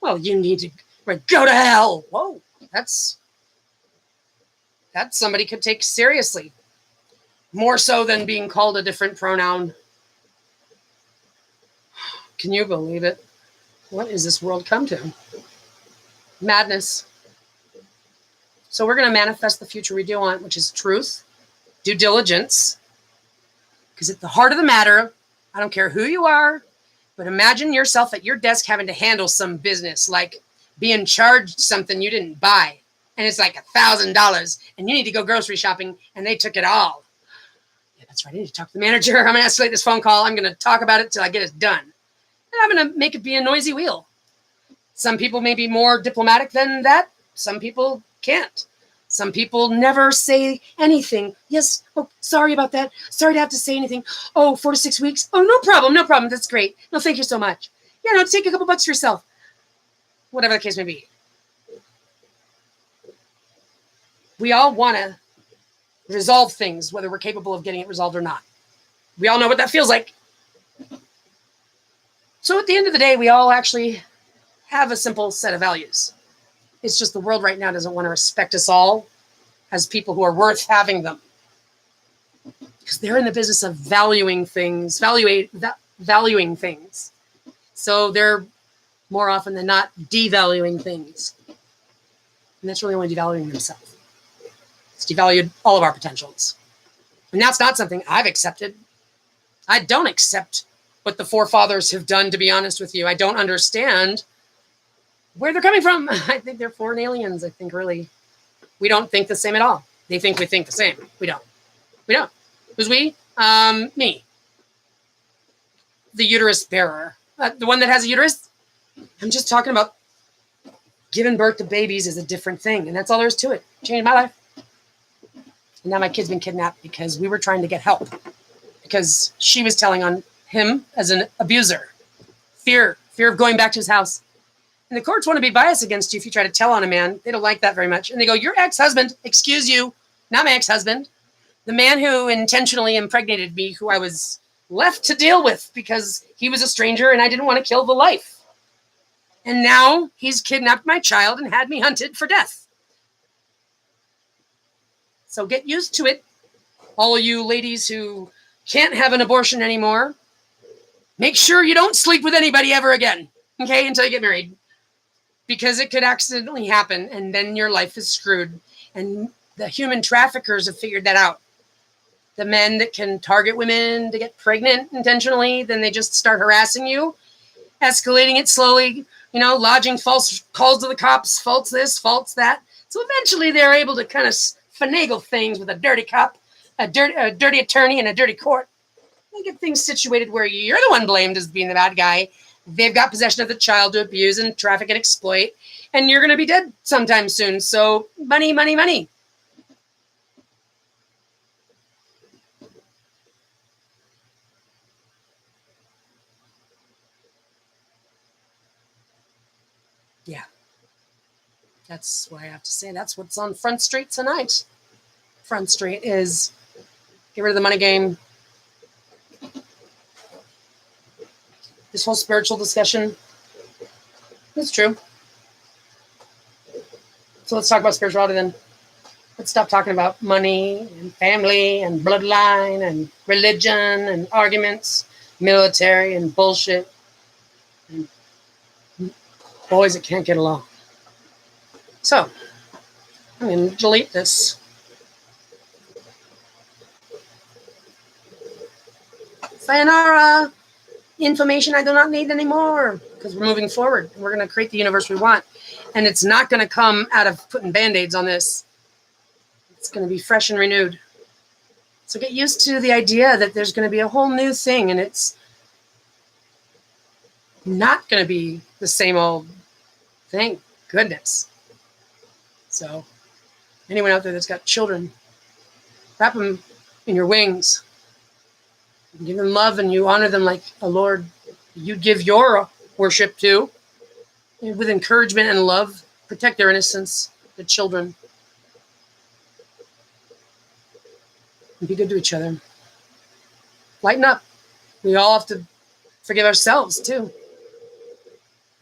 Well, you need to go to hell. Whoa, that's somebody could take seriously. More so than being called a different pronoun. Can you believe it? What is this world come to? Madness. So we're going to manifest the future we do want, which is truth, due diligence. Because at the heart of the matter, I don't care who you are, but imagine yourself at your desk having to handle some business, like being charged something you didn't buy. And it's like $1,000 and you need to go grocery shopping and they took it all. Yeah, that's right. I need to talk to the manager. I'm going to escalate this phone call. I'm going to talk about it till I get it done. And I'm going to make it be a noisy wheel. Some people may be more diplomatic than that. Some people can't. Some people never say anything. Yes. Oh, sorry about that. Sorry to have to say anything. Oh, 4 to 6 weeks. Oh, no problem. No problem. That's great. No, thank you so much. Yeah, no, take a couple bucks for yourself. Whatever the case may be. We all want to resolve things, whether we're capable of getting it resolved or not. We all know what that feels like. So at the end of the day, we all actually have a simple set of values. It's just the world right now doesn't want to respect us all as people who are worth having them. Because they're in the business of valuing things, valuing things. So they're more often than not devaluing things. And that's really only devaluing themselves. It's devalued all of our potentials. And that's not something I've accepted. I don't accept what the forefathers have done, to be honest with you. I don't understand where they're coming from. I think they're foreign aliens. I think really we don't think the same at all. They think we think the same. We don't. We don't. Who's we? Me. The uterus bearer. The one that has a uterus? I'm just talking about giving birth to babies is a different thing. And that's all there is to it. Changed my life. And now my kid's been kidnapped because we were trying to get help. Because she was telling on him as an abuser. Fear of going back to his house. And the courts want to be biased against you if you try to tell on a man. They don't like that very much. And they go, your ex-husband, excuse you, not my ex-husband. The man who intentionally impregnated me, who I was left to deal with because he was a stranger and I didn't want to kill the life. And now he's kidnapped my child and had me hunted for death. So get used to it, all you ladies who can't have an abortion anymore. Make sure you don't sleep with anybody ever again, okay, until you get married. Because it could accidentally happen, and then your life is screwed. And the human traffickers have figured that out. The men that can target women to get pregnant intentionally, then they just start harassing you, escalating it slowly, lodging false calls to the cops, faults this, faults that. So eventually they're able to kind of finagle things with a dirty cop, a dirty attorney, and a dirty court. They get things situated where you're the one blamed as being the bad guy. They've got possession of the child to abuse and traffic and exploit, and you're going to be dead sometime soon. So money, money, money. Yeah. That's what I have to say. That's what's on Front Street tonight. Front Street is get rid of the money game. This whole spiritual discussion is true. So let's talk about spirituality then. Let's stop talking about money and family and bloodline and religion and arguments, military and bullshit, and boys that can't get along. So I'm going to delete this. Sayonara. Information I do not need anymore, because we're moving forward. We're going to create the universe we want. And it's not going to come out of putting Band-Aids on this. It's going to be fresh and renewed. So get used to the idea that there's going to be a whole new thing, and it's not going to be the same old. Thank goodness. So anyone out there that's got children, wrap them in your wings. Give them love, and you honor them like a Lord you give your worship to. And with encouragement and love, protect their innocence, the children. And be good to each other. Lighten up. We all have to forgive ourselves, too.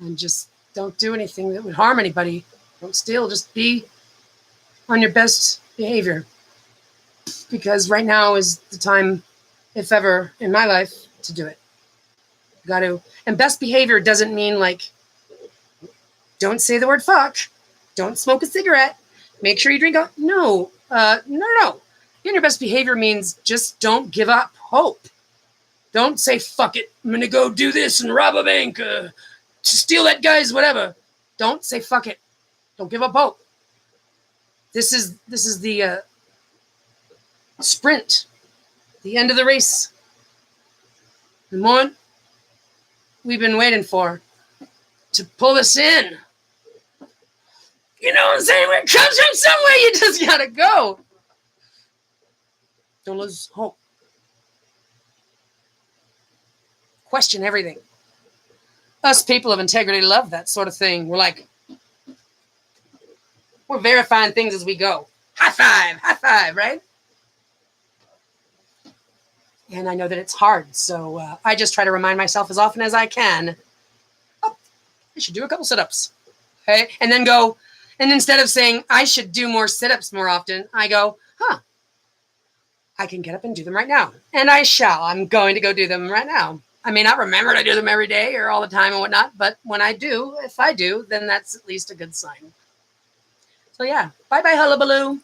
And just don't do anything that would harm anybody. Don't steal. Just be on your best behavior. Because right now is the time, if ever, in my life, to do it. You got to. And best behavior doesn't mean like, don't say the word fuck. Don't smoke a cigarette. Make sure you drink. No. No. Being your best behavior means just don't give up hope. Don't say, fuck it. I'm going to go do this and rob a bank. Steal that guy's whatever. Don't say fuck it. Don't give up hope. This is the sprint. The end of the race. The moment we've been waiting for to pull us in. You know what I'm saying? Where it comes from somewhere, you just gotta go. Don't lose hope. Question everything. Us people of integrity love that sort of thing. We're verifying things as we go. High five, right? And I know that it's hard, so I just try to remind myself as often as I can. Oh, I should do a couple sit-ups. Okay? And then go, and instead of saying, I should do more sit-ups more often, I go, I can get up and do them right now. And I shall. I'm going to go do them right now. I may not remember to do them every day or all the time and whatnot, but when I do, if I do, then that's at least a good sign. So yeah, bye-bye, hullabaloo.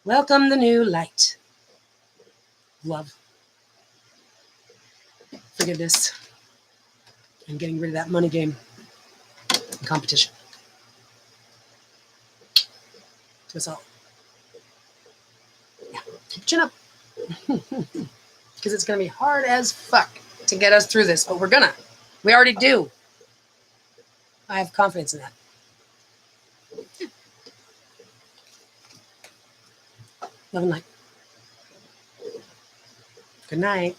Welcome the new light. Love. Forgiveness. And getting rid of that money game and competition. To us all. Yeah, keep your chin up. Because it's going to be hard as fuck to get us through this, but we're gonna. We already do. I have confidence in that. Love and light. Good night.